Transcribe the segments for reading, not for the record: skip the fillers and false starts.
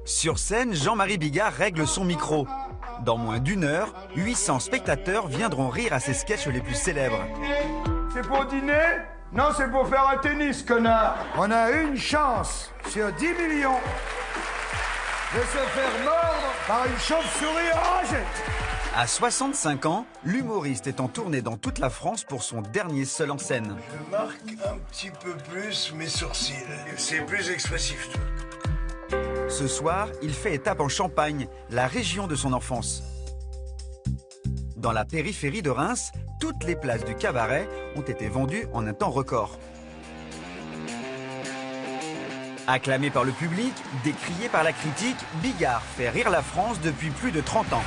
Sur scène, Jean-Marie Bigard règle son micro. Dans moins d'une heure, 800 spectateurs viendront rire à ses sketchs les plus célèbres. C'est pour dîner? Non, c'est pour faire un tennis, connard. On a une chance sur 10 millions de se faire mordre par une chauve-souris enragée. À 65 ans, l'humoriste est en tournée dans toute la France pour son dernier seul en scène. Je marque un petit peu plus mes sourcils. C'est plus expressif, toi. Ce soir, il fait étape en Champagne, la région de son enfance. Dans la périphérie de Reims, toutes les places du cabaret ont été vendues en un temps record. Acclamé par le public, décrié par la critique, Bigard fait rire la France depuis plus de 30 ans.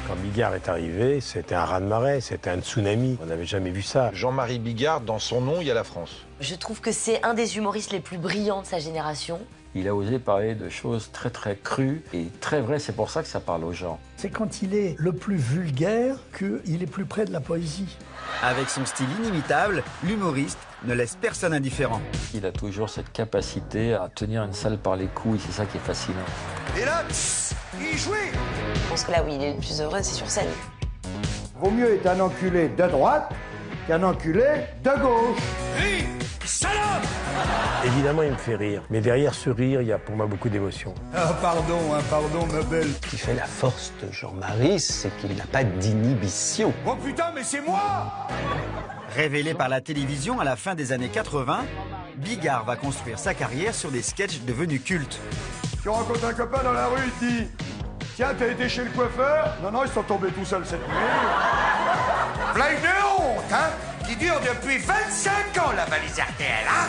Quand Bigard est arrivé, c'était un raz-de-marée, c'était un tsunami. On n'avait jamais vu ça. Jean-Marie Bigard, dans son nom, il y a la France. Je trouve que c'est un des humoristes les plus brillants de sa génération. Il a osé parler de choses très très crues et très vraies, c'est pour ça que ça parle aux gens. C'est quand il est le plus vulgaire qu'il est plus près de la poésie. Avec son style inimitable, l'humoriste ne laisse personne indifférent. Il a toujours cette capacité à tenir une salle par les couilles, c'est ça qui est fascinant. Et là, il jouait. Je pense que là où il est le plus heureux, c'est sur scène. Vaut mieux être un enculé de droite qu'un enculé de gauche. Hé, salope! Évidemment, il me fait rire. Mais derrière ce rire, il y a pour moi beaucoup d'émotions. Ah, pardon, ma belle. Ce qui fait la force de Jean-Marie, c'est qu'il n'a pas d'inhibition. Oh putain, mais c'est moi! Révélé par la télévision à la fin des années 80, Bigard va construire sa carrière sur des sketchs devenus cultes. Tu rencontres un copain dans la rue, il te dit tiens, t'as été chez le coiffeur? Non, non, ils sont tombés tout seuls cette nuit. Blague de honte, hein? Qui dure depuis 25 ans, la valise RTL, hein?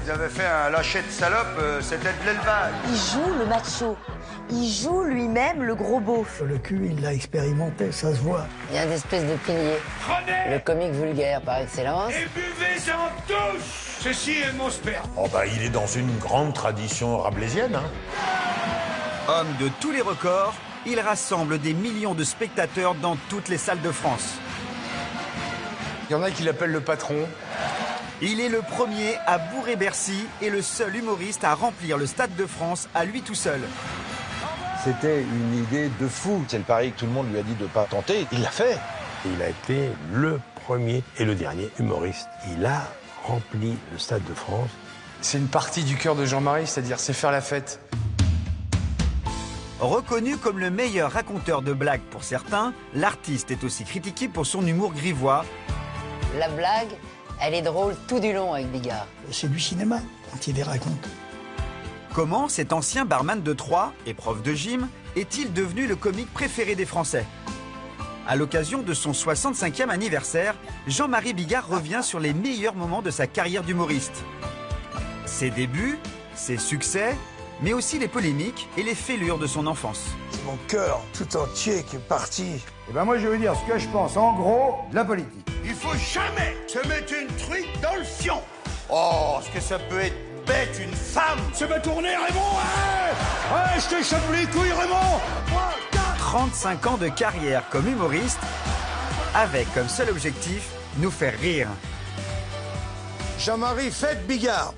Ils avaient fait un lâcher de salope, c'était de l'élevage. Il joue le macho. Il joue lui-même le gros beauf. Le cul, il l'a expérimenté, ça se voit. Il y a une espèce de pilier. Prenez Le comique vulgaire par excellence. et buvez-en tous! Ceci est mon sperme. Oh bah, il est dans une grande tradition rabelaisienne, hein. Homme de tous les records, il rassemble des millions de spectateurs dans toutes les salles de France. Il y en a qui l'appellent le patron. Il est le premier à bourrer Bercy et le seul humoriste à remplir le Stade de France à lui tout seul. C'était une idée de fou. C'est le pari que tout le monde lui a dit de ne pas tenter. Il l'a fait. Il a été le premier et le dernier humoriste. Il a rempli le Stade de France. C'est une partie du cœur de Jean-Marie, c'est-à-dire c'est faire la fête. Reconnu comme le meilleur raconteur de blagues pour certains, l'artiste est aussi critiqué pour son humour grivois. La blague, elle est drôle tout du long avec Bigard. C'est du cinéma quand il les raconte. Comment cet ancien barman de Troyes et prof de gym est-il devenu le comique préféré des Français? À l'occasion de son 65e anniversaire, Jean-Marie Bigard revient sur les meilleurs moments de sa carrière d'humoriste. Ses débuts, ses succès, mais aussi les polémiques et les fêlures de son enfance. C'est mon cœur tout entier qui est parti. Eh ben moi, je vais vous dire ce que je pense, en gros, de la politique. Il faut jamais se mettre une truite dans le fion. Oh, ce que ça peut être bête, une femme. Se met tourner, Raymond, ouais! Ouais, je te chope les couilles, Raymond! 35 ans de carrière comme humoriste, avec comme seul objectif, nous faire rire. Jean-Marie, faites Bigard.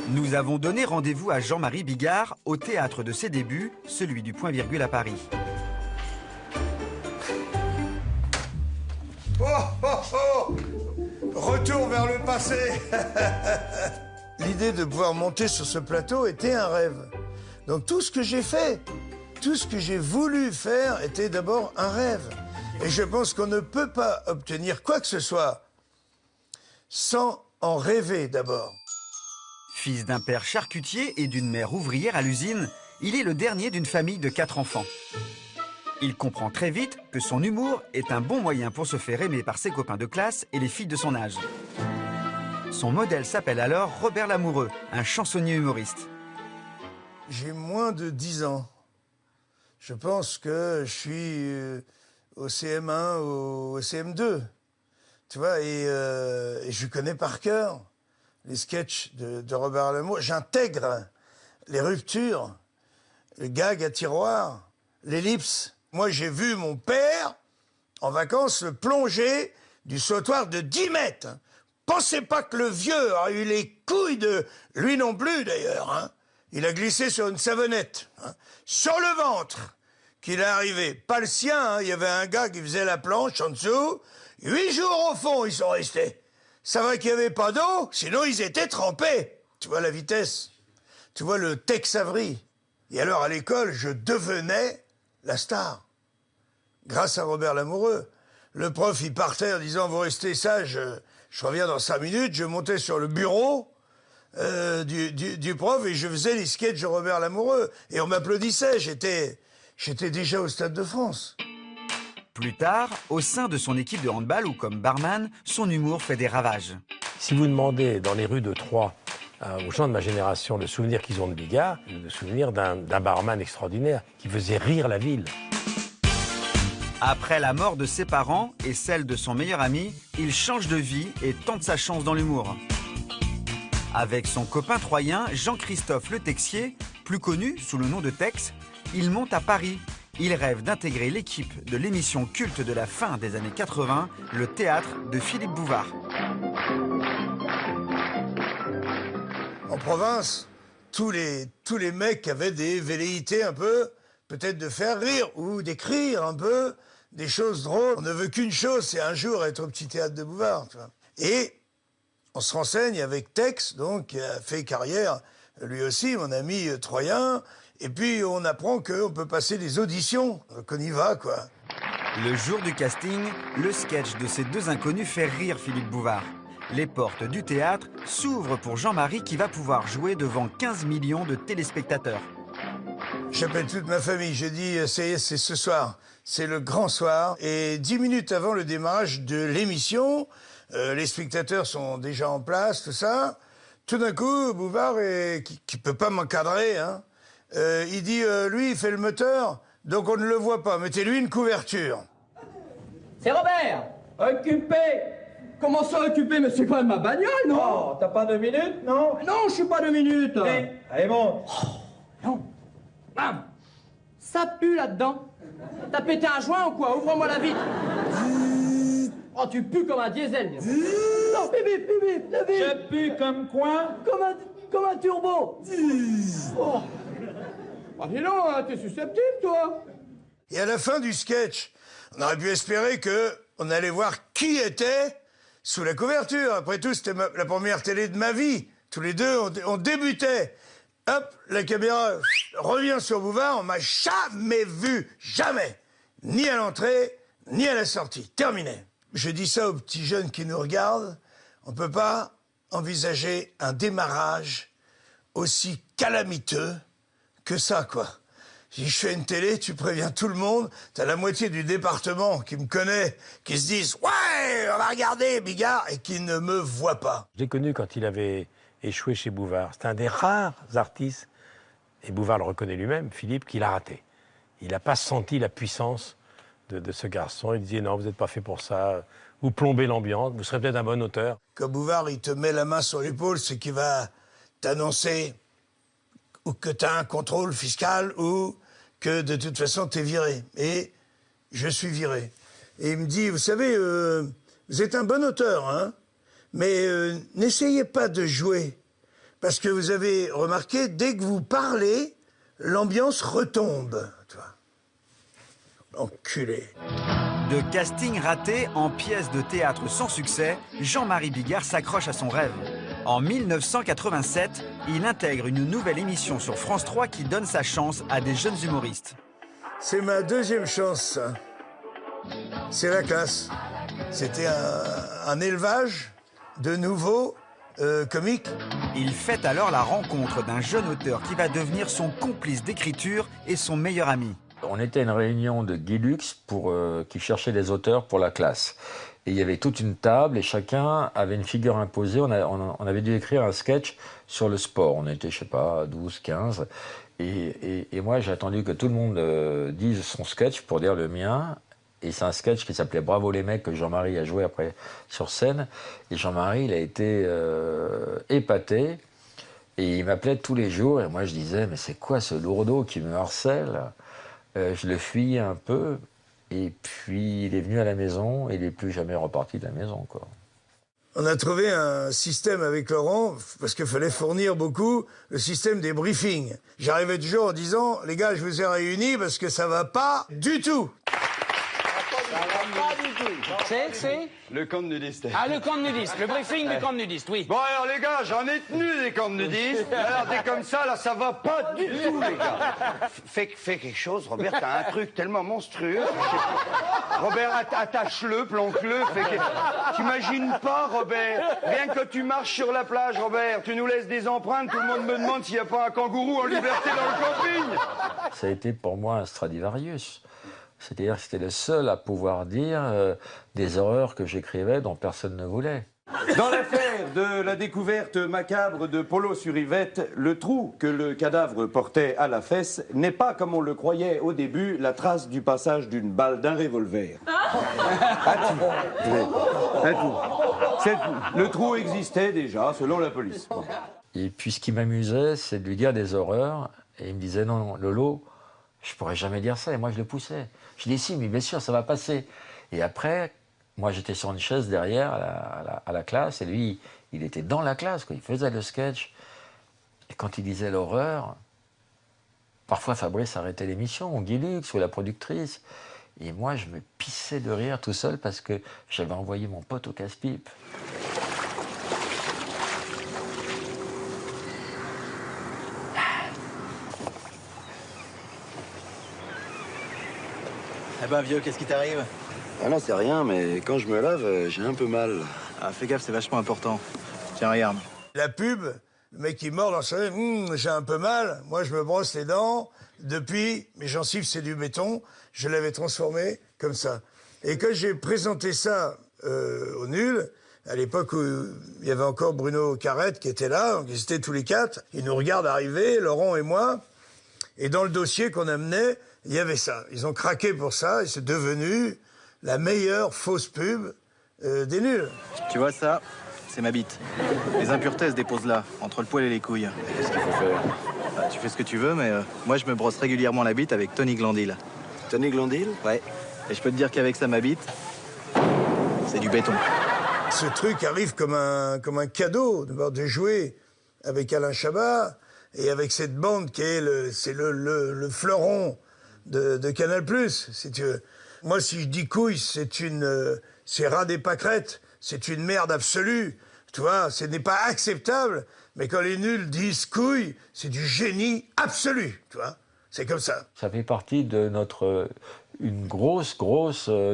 Nous avons donné rendez-vous à Jean-Marie Bigard au théâtre de ses débuts, celui du Point-Virgule à Paris. Oh, oh, oh! Retour vers le passé. L'idée de pouvoir monter sur ce plateau était un rêve. Donc tout ce que j'ai fait, tout ce que j'ai voulu faire était d'abord un rêve. Et je pense qu'on ne peut pas obtenir quoi que ce soit sans en rêver d'abord. Fils d'un père charcutier et d'une mère ouvrière à l'usine, il est le dernier d'une famille de 4 enfants. Il comprend très vite que son humour est un bon moyen pour se faire aimer par ses copains de classe et les filles de son âge. Son modèle s'appelle alors Robert Lamoureux, un chansonnier humoriste. J'ai moins de 10 ans. Je pense que je suis au CM1, au CM2. Tu vois, et je connais par cœur les sketchs de Robert Lamoureux. J'intègre les ruptures, le gag à tiroir, l'ellipse. Moi, j'ai vu mon père en vacances, le plongée du sautoir de 10 mètres. Pensez pas que le vieux a eu les couilles de... Lui non plus, d'ailleurs. Hein. Il a glissé sur une savonnette. Hein. Sur le ventre qu'il est arrivé. Pas le sien, hein. Il y avait un gars qui faisait la planche en dessous. 8 jours au fond, ils sont restés. Ça va qu'il n'y avait pas d'eau, sinon ils étaient trempés. Tu vois la vitesse. Tu vois le Tex Avery. Et alors, à l'école, je devenais la star. Grâce à Robert Lamoureux. Le prof, il partait en disant « Vous restez sage, je reviens dans 5 minutes ». Je montais sur le bureau du prof et je faisais les sketchs de Robert Lamoureux. Et on m'applaudissait, j'étais déjà au Stade de France. Plus tard, au sein de son équipe de handball ou comme barman, son humour fait des ravages. Si vous demandez dans les rues de Troyes aux gens de ma génération le souvenir qu'ils ont de Bigard, le souvenir d'un barman extraordinaire qui faisait rire la ville. Après la mort de ses parents et celle de son meilleur ami, il change de vie et tente sa chance dans l'humour. Avec son copain troyen Jean-Christophe Le Texier, plus connu sous le nom de Tex, il monte à Paris. Il rêve d'intégrer l'équipe de l'émission culte de la fin des années 80, le théâtre de Philippe Bouvard. En province, tous les mecs avaient des velléités un peu, peut-être de faire rire ou d'écrire un peu des choses drôles. On ne veut qu'une chose, c'est un jour être au petit théâtre de Bouvard. Tu vois. Et on se renseigne avec Tex, donc, qui a fait carrière, lui aussi, mon ami troyen. Et puis, on apprend qu'on peut passer des auditions, qu'on y va, quoi. Le jour du casting, le sketch de ces deux inconnus fait rire Philippe Bouvard. Les portes du théâtre s'ouvrent pour Jean-Marie qui va pouvoir jouer devant 15 millions de téléspectateurs. J'appelle toute ma famille, je dis, c'est ce soir, c'est le grand soir. Et 10 minutes avant le démarrage de l'émission, les spectateurs sont déjà en place, tout ça. Tout d'un coup, Bouvard, qui peut pas m'encadrer, hein, il dit, lui, il fait le moteur, donc on ne le voit pas. Mettez-lui une couverture. C'est Robert. Occupé. Comment ça occupé? Mais c'est quand même ma bagnole, non? Oh, t'as pas 2 minutes, non? Non, je suis pas 2 minutes. Allez, monte. Oh, non. Ah, ça pue là-dedans. T'as pété un joint ou quoi? Ouvre-moi la vitre. Oh, tu pues comme un diesel. Non, bip, bip, bip, la vitre. Je pue comme quoi? Comme un turbo. Oh. Ah, dis donc, t'es susceptible, toi. Et à la fin du sketch, on aurait pu espérer qu'on allait voir qui était sous la couverture. Après tout, c'était la première télé de ma vie. Tous les deux, on débutait. Hop, la caméra revient sur Bouvard. On m'a jamais vu, jamais. Ni à l'entrée, ni à la sortie. Terminé. Je dis ça aux petits jeunes qui nous regardent. On ne peut pas envisager un démarrage aussi calamiteux que ça, quoi. Si je fais une télé, tu préviens tout le monde, t'as la moitié du département qui me connaît, qui se disent « Ouais, on va regarder Bigard » et qui ne me voient pas. Je l'ai connu quand il avait échoué chez Bouvard. C'est un des rares artistes, et Bouvard le reconnaît lui-même, Philippe, qu'il a raté. Il n'a pas senti la puissance de ce garçon. Il disait « Non, vous n'êtes pas fait pour ça, vous plombez l'ambiance, vous serez peut-être un bon auteur. » Quand Bouvard, il te met la main sur l'épaule, c'est qu'il va t'annoncer ou que tu as un contrôle fiscal ou que de toute façon t'es viré. Et je suis viré. Et il me dit, vous savez, vous êtes un bon auteur, hein, mais n'essayez pas de jouer. Parce que vous avez remarqué, dès que vous parlez, l'ambiance retombe. Tu vois. Enculé. De casting raté en pièce de théâtre sans succès, Jean-Marie Bigard s'accroche à son rêve. En 1987, il intègre une nouvelle émission sur France 3 qui donne sa chance à des jeunes humoristes. C'est ma deuxième chance, ça. C'est la classe. C'était un élevage de nouveaux comiques. Il fait alors la rencontre d'un jeune auteur qui va devenir son complice d'écriture et son meilleur ami. On était à une réunion de Guy Lux qui cherchait des auteurs pour la classe. Et il y avait toute une table et chacun avait une figure imposée. On avait dû écrire un sketch sur le sport. On était, je sais pas, 12, 15. Et moi, j'ai attendu que tout le monde dise son sketch pour dire le mien. Et c'est un sketch qui s'appelait « Bravo les mecs » que Jean-Marie a joué après sur scène. Et Jean-Marie, il a été épaté. Et il m'appelait tous les jours. Et moi, je disais « Mais c'est quoi ce lourdeau qui me harcèle ?» Je le fuyais un peu. Et puis, il est venu à la maison et il n'est plus jamais reparti de la maison, quoi. On a trouvé un système avec Laurent, parce qu'il fallait fournir beaucoup, le système des briefings. J'arrivais toujours en disant, les gars, je vous ai réunis parce que ça va pas du tout. Pas du tout. C'est le camp de nudistes. Ah, le camp de nudistes, le briefing du camp de nudistes, oui. Bon, alors les gars, j'en ai tenu des camps de nudistes. Alors, t'es comme ça, là, ça va pas du tout, les gars. Fais quelque chose, Robert, t'as un truc tellement monstrueux. Robert, attache-le, planque-le. T'imagines pas, Robert, rien que tu marches sur la plage, Robert, tu nous laisses des empreintes, tout le monde me demande s'il n'y a pas un kangourou en liberté dans le camping. Ça a été pour moi un Stradivarius. C'est-à-dire que c'était le seul à pouvoir dire des horreurs que j'écrivais dont personne ne voulait. Dans l'affaire de la découverte macabre de Polo sur Yvette, le trou que le cadavre portait à la fesse n'est pas, comme on le croyait au début, la trace du passage d'une balle d'un revolver. C'est tout. Le trou existait déjà, selon la police. Et puis ce qui m'amusait, c'est de lui dire des horreurs. Et il me disait, non, Lolo, je pourrais jamais dire ça. Et moi, je le poussais. Je dis, si, mais bien sûr, ça va passer. Et après, moi, j'étais sur une chaise derrière à la classe. Et lui, il était dans la classe, quoi. Il faisait le sketch. Et quand il disait l'horreur, parfois Fabrice arrêtait l'émission, ou Guy Lux, ou la productrice. Et moi, je me pissais de rire tout seul parce que j'avais envoyé mon pote au casse-pipe. Eh ben vieux, qu'est-ce qui t'arrive? Ah non, c'est rien, mais quand je me lave, j'ai un peu mal. Ah, fais gaffe, c'est vachement important. Tiens, regarde. La pub, le mec qui mord dans sa j'ai un peu mal. Moi, je me brosse les dents. Depuis, mes gencives, c'est du béton. Je l'avais transformé comme ça. Et quand j'ai présenté ça au Nul, à l'époque où il y avait encore Bruno Carrette qui était là, donc ils étaient tous les quatre. Ils nous regardent arriver, Laurent et moi. Et dans le dossier qu'on amenait, il y avait ça. Ils ont craqué pour ça et c'est devenu la meilleure fausse pub des Nuls. Tu vois ça, c'est ma bite. Les impuretés se déposent là, entre le poil et les couilles. Qu'est-ce qu'il faut faire? Bah, tu fais ce que tu veux, mais moi je me brosse régulièrement la bite avec Tony Glandil. Tony Glandil? Ouais. Et je peux te dire qu'avec ça, ma bite, c'est du béton. Ce truc arrive comme un cadeau de jouer avec Alain Chabat et avec cette bande qui est le fleuron de Canal+, si tu veux. Moi, si je dis couille, c'est ras des pâquerettes, c'est une merde absolue, tu vois, ce n'est pas acceptable, mais quand les nuls disent couille, c'est du génie absolu, tu vois, c'est comme ça. Ça fait partie de une grosse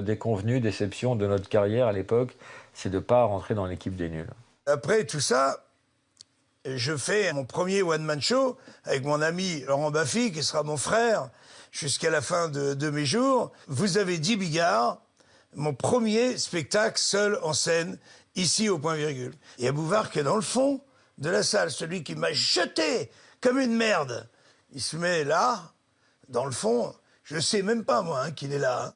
déconvenue, déception de notre carrière à l'époque, c'est de ne pas rentrer dans l'équipe des nuls. Après tout ça, je fais mon premier one-man show avec mon ami Laurent Baffy, qui sera mon frère, jusqu'à la fin de mes jours. Vous avez 10 Bigard, mon premier spectacle seul en scène, ici au Point Virgule. Il y a Bouvard qui est dans le fond de la salle, celui qui m'a jeté comme une merde. Il se met là, dans le fond, je ne sais même pas moi qu'il est là.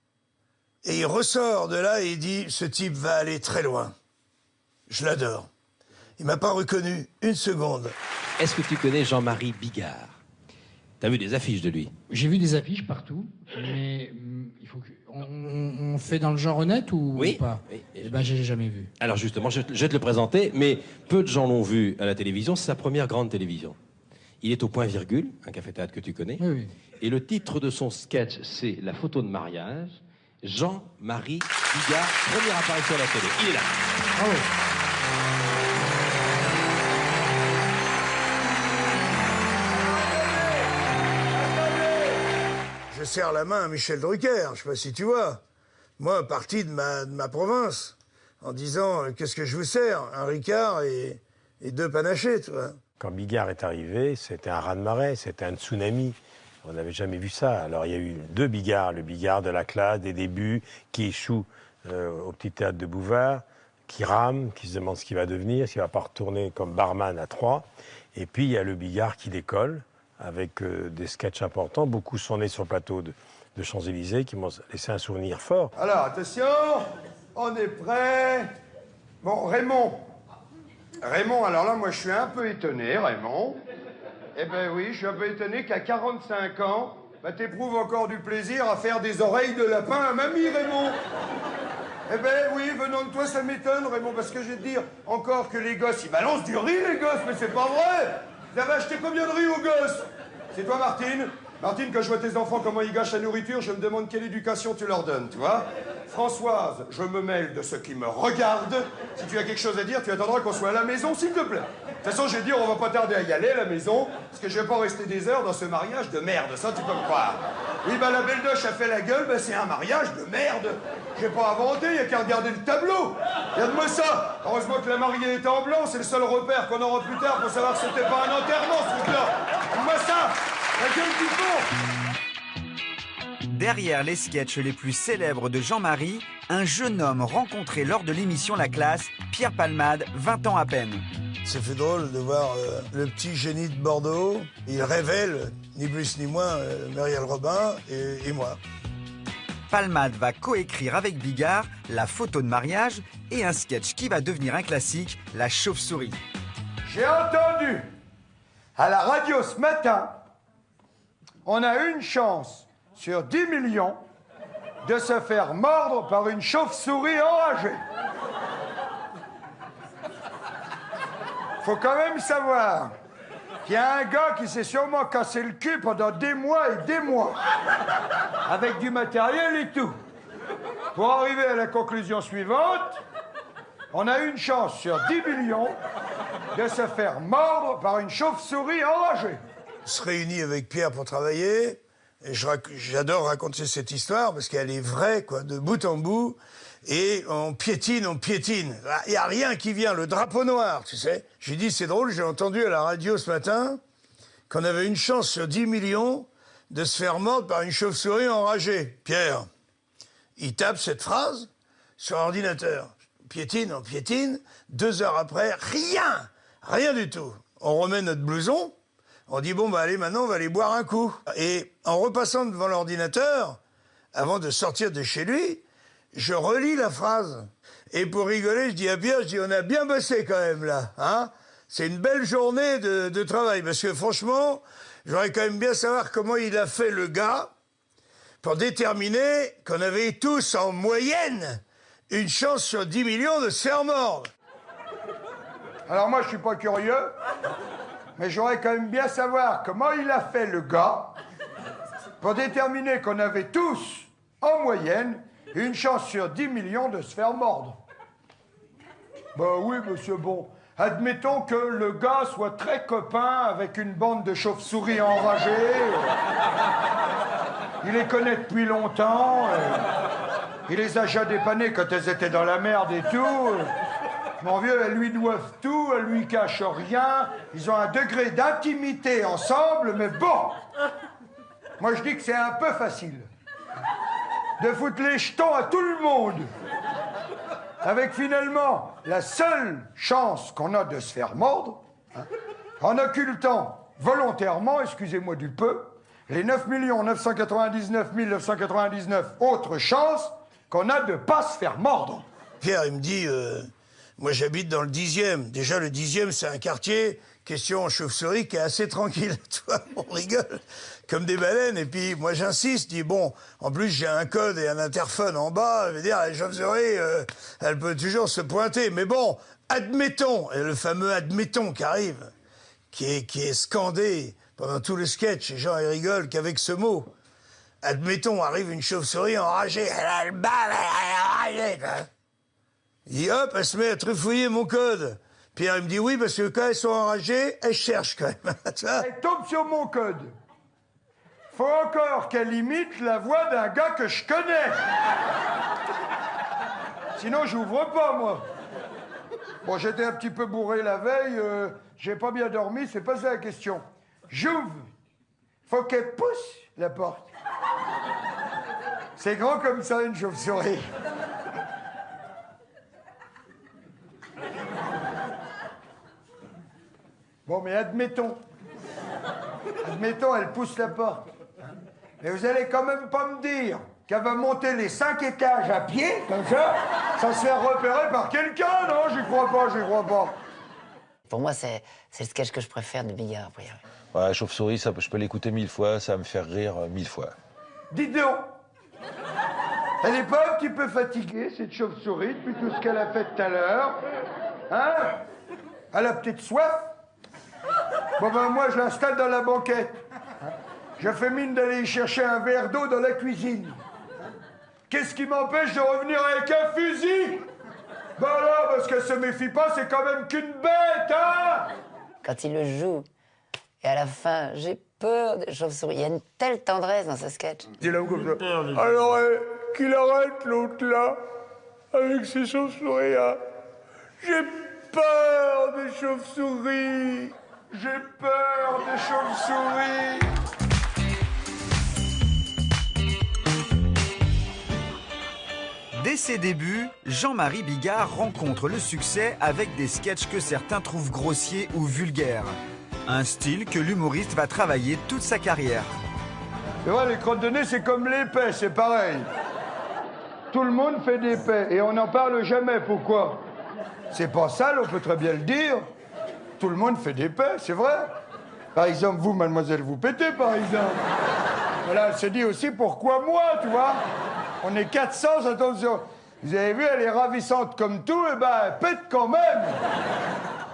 Et il ressort de là et il dit, ce type va aller très loin. Je l'adore. Il m'a pas reconnu une seconde. Est-ce que tu connais Jean-Marie Bigard? T'as vu des affiches de lui? J'ai vu des affiches partout, mais il faut on fait dans le genre honnête ou pas? Oui. Eh ben, j'ai jamais vu. Alors justement, je vais te le présenter, mais peu de gens l'ont vu à la télévision. C'est sa première grande télévision. Il est au Point Virgule, un café-théâtre que tu connais. Oui. Et le titre de son sketch, c'est La photo de mariage. Jean-Marie Bigard, première apparition à la télé. Il est là. Bravo. Je serre la main à Michel Drucker, je sais pas si tu vois. Moi, parti de ma province, en disant qu'est-ce que je vous sers? Un Ricard et 2 panachés, tu vois. Quand Bigard est arrivé, c'était un raz-de-marée, c'était un tsunami. On n'avait jamais vu ça. Alors il y a eu 2 Bigards, le Bigard de la classe, des débuts, qui échoue au petit théâtre de Bouvard, qui rame, qui se demande ce qu'il va devenir, s'il ne va pas retourner comme barman à 3. Et puis il y a le Bigard qui décolle, avec des sketchs importants. Beaucoup sont nés sur le plateau de Champs-Élysées, qui m'ont laissé un souvenir fort. Alors, attention, on est prêt. Bon, Raymond. Raymond, alors là, moi, je suis un peu étonné, Raymond. Eh ben oui, je suis un peu étonné qu'à 45 ans, Bah t'éprouves encore du plaisir à faire des oreilles de lapin à mamie, Raymond. Eh ben oui, venant de toi, ça m'étonne, Raymond, parce que je vais te dire encore que les gosses, ils balancent du riz, les gosses, mais c'est pas vrai. Vous avez acheté combien de riz aux gosses? C'est toi, Martine? Martine, quand je vois tes enfants, comment ils gâchent la nourriture, je me demande quelle éducation tu leur donnes, tu vois? Françoise, je me mêle de ce qui me regarde. Si tu as quelque chose à dire, tu attendras qu'on soit à la maison, s'il te plaît. De toute façon, je vais te dire, on va pas tarder à y aller, à la maison, parce que je vais pas rester des heures dans ce mariage de merde, ça, tu peux me croire. Oui, bah, la belle doche a fait la gueule, bah, c'est un mariage de merde. J'ai pas inventé, y a qu'à regarder le tableau. Regarde-moi ça. Heureusement que la mariée était en blanc, c'est le seul repère qu'on aura plus tard pour savoir que c'était pas un enterrement, ce truc-là. Regarde-moi ça. La gueule du fond. Derrière les sketchs les plus célèbres de Jean-Marie, un jeune homme rencontré lors de l'émission La Classe, Pierre Palmade, 20 ans à peine. Ça fait drôle de voir le petit génie de Bordeaux. Il révèle, ni plus ni moins, Muriel Robin et moi. Palmade va coécrire avec Bigard la photo de mariage et un sketch qui va devenir un classique, la chauve-souris. J'ai entendu à la radio ce matin, on a une chance sur 10 millions de se faire mordre par une chauve-souris enragée. Faut quand même savoir qu'il y a un gars qui s'est sûrement cassé le cul pendant des mois et des mois, avec du matériel et tout. Pour arriver à la conclusion suivante, on a une chance sur 10 millions de se faire mordre par une chauve-souris enragée. On se réunit avec Pierre pour travailler, et j'adore raconter cette histoire parce qu'elle est vraie, quoi, de bout en bout. Et on piétine. Il n'y a rien qui vient, le drapeau noir, tu sais. J'ai dit, c'est drôle, j'ai entendu à la radio ce matin qu'on avait une chance sur 10 millions de se faire mordre par une chauve-souris enragée. Pierre, il tape cette phrase sur l'ordinateur. On piétine. 2 heures après, rien du tout. On remet notre blouson, on dit, bon, bah allez, maintenant, on va aller boire un coup. Et en repassant devant l'ordinateur, avant de sortir de chez lui, je relis la phrase. Et pour rigoler, je dis à Pierre, on a bien bossé quand même là, hein. C'est une belle journée de travail, parce que franchement, j'aurais quand même bien savoir comment il a fait le gars pour déterminer qu'on avait tous en moyenne une chance sur 10 millions de se faire mordre. Alors moi, je suis pas curieux, mais j'aurais quand même bien savoir comment il a fait le gars pour déterminer qu'on avait tous, en moyenne, une chance sur 10 millions de se faire mordre. Ben oui, monsieur, bon. Admettons que le gars soit très copain avec une bande de chauves-souris enragées. Il les connaît depuis longtemps. Il les a déjà dépannées quand elles étaient dans la merde et tout. Mon vieux, elles lui doivent tout, elles lui cachent rien. Ils ont un degré d'intimité ensemble, mais bon. Moi, je dis que c'est un peu facile de foutre les jetons à tout le monde. Avec finalement la seule chance qu'on a de se faire mordre, hein, en occultant volontairement, excusez-moi du peu, les 9 999 999 autres chances qu'on a de ne pas se faire mordre. Pierre, il me dit, moi j'habite dans le 10e. Déjà, le 10e, c'est un quartier, question chauve-souris, qui est assez tranquille. Tu vois, on rigole comme des baleines. Et puis, moi, j'insiste, je dis, bon, en plus, j'ai un code et un interphone en bas. Je veux dire, la chauve-souris, elle peut toujours se pointer. Mais bon, admettons, et le fameux admettons qui arrive, qui est scandé pendant tout le sketch, les gens, ils rigolent qu'avec ce mot. Admettons, arrive une chauve-souris enragée. Elle a le bal, elle est enragée, quoi. Et hop, elle se met à trifouiller mon code. Pierre, il me dit oui, parce que quand elles sont enragées, elles cherchent quand même. Elle tombe sur mon code. Faut encore qu'elle imite la voix d'un gars que je connais. Sinon, j'ouvre pas, moi. Bon, j'étais un petit peu bourré la veille, j'ai pas bien dormi, c'est pas ça la question. J'ouvre. Faut qu'elle pousse la porte. C'est grand comme ça, une chauve-souris. Bon, mais admettons, elle pousse la porte. Mais vous allez quand même pas me dire qu'elle va monter les 5 étages à pied, comme ça, sans se faire repérer par quelqu'un, non? J'y crois pas. Pour moi, c'est le sketch que je préfère de Bigard. Ouais, chauve-souris, ça, je peux l'écouter 1000 fois, ça va me faire rire 1000 fois. Dites donc, elle n'est pas un petit peu fatiguée, cette chauve-souris, depuis tout ce qu'elle a fait tout à l'heure? Hein? Elle a peut-être soif? Bon ben moi, je l'installe dans la banquette. Je fais mine d'aller y chercher un verre d'eau dans la cuisine. Qu'est-ce qui m'empêche de revenir avec un fusil? Ben là, parce qu'elle se méfie pas, c'est quand même qu'une bête, hein? Quand il le joue, et à la fin, j'ai peur des chauves-souris. Il y a une telle tendresse dans ce sketch. C'est là où comme ça. Alors, qu'il arrête l'autre là, avec ses chauves-souris, hein. J'ai peur des chauves-souris. J'ai peur des chauves-souris. Dès ses débuts, Jean-Marie Bigard rencontre le succès avec des sketchs que certains trouvent grossiers ou vulgaires. Un style que l'humoriste va travailler toute sa carrière. C'est vrai, les crottes de nez, c'est comme l'épée, c'est pareil. Tout le monde fait des paix et on n'en parle jamais. Pourquoi? C'est pas sale, on peut très bien le dire. Tout le monde fait des paix, c'est vrai. Par exemple, vous, mademoiselle, vous pétez, par exemple. Voilà, elle se dit aussi, pourquoi moi, tu vois? On est 400, attention. Vous avez vu, elle est ravissante comme tout, et ben, elle pète quand même.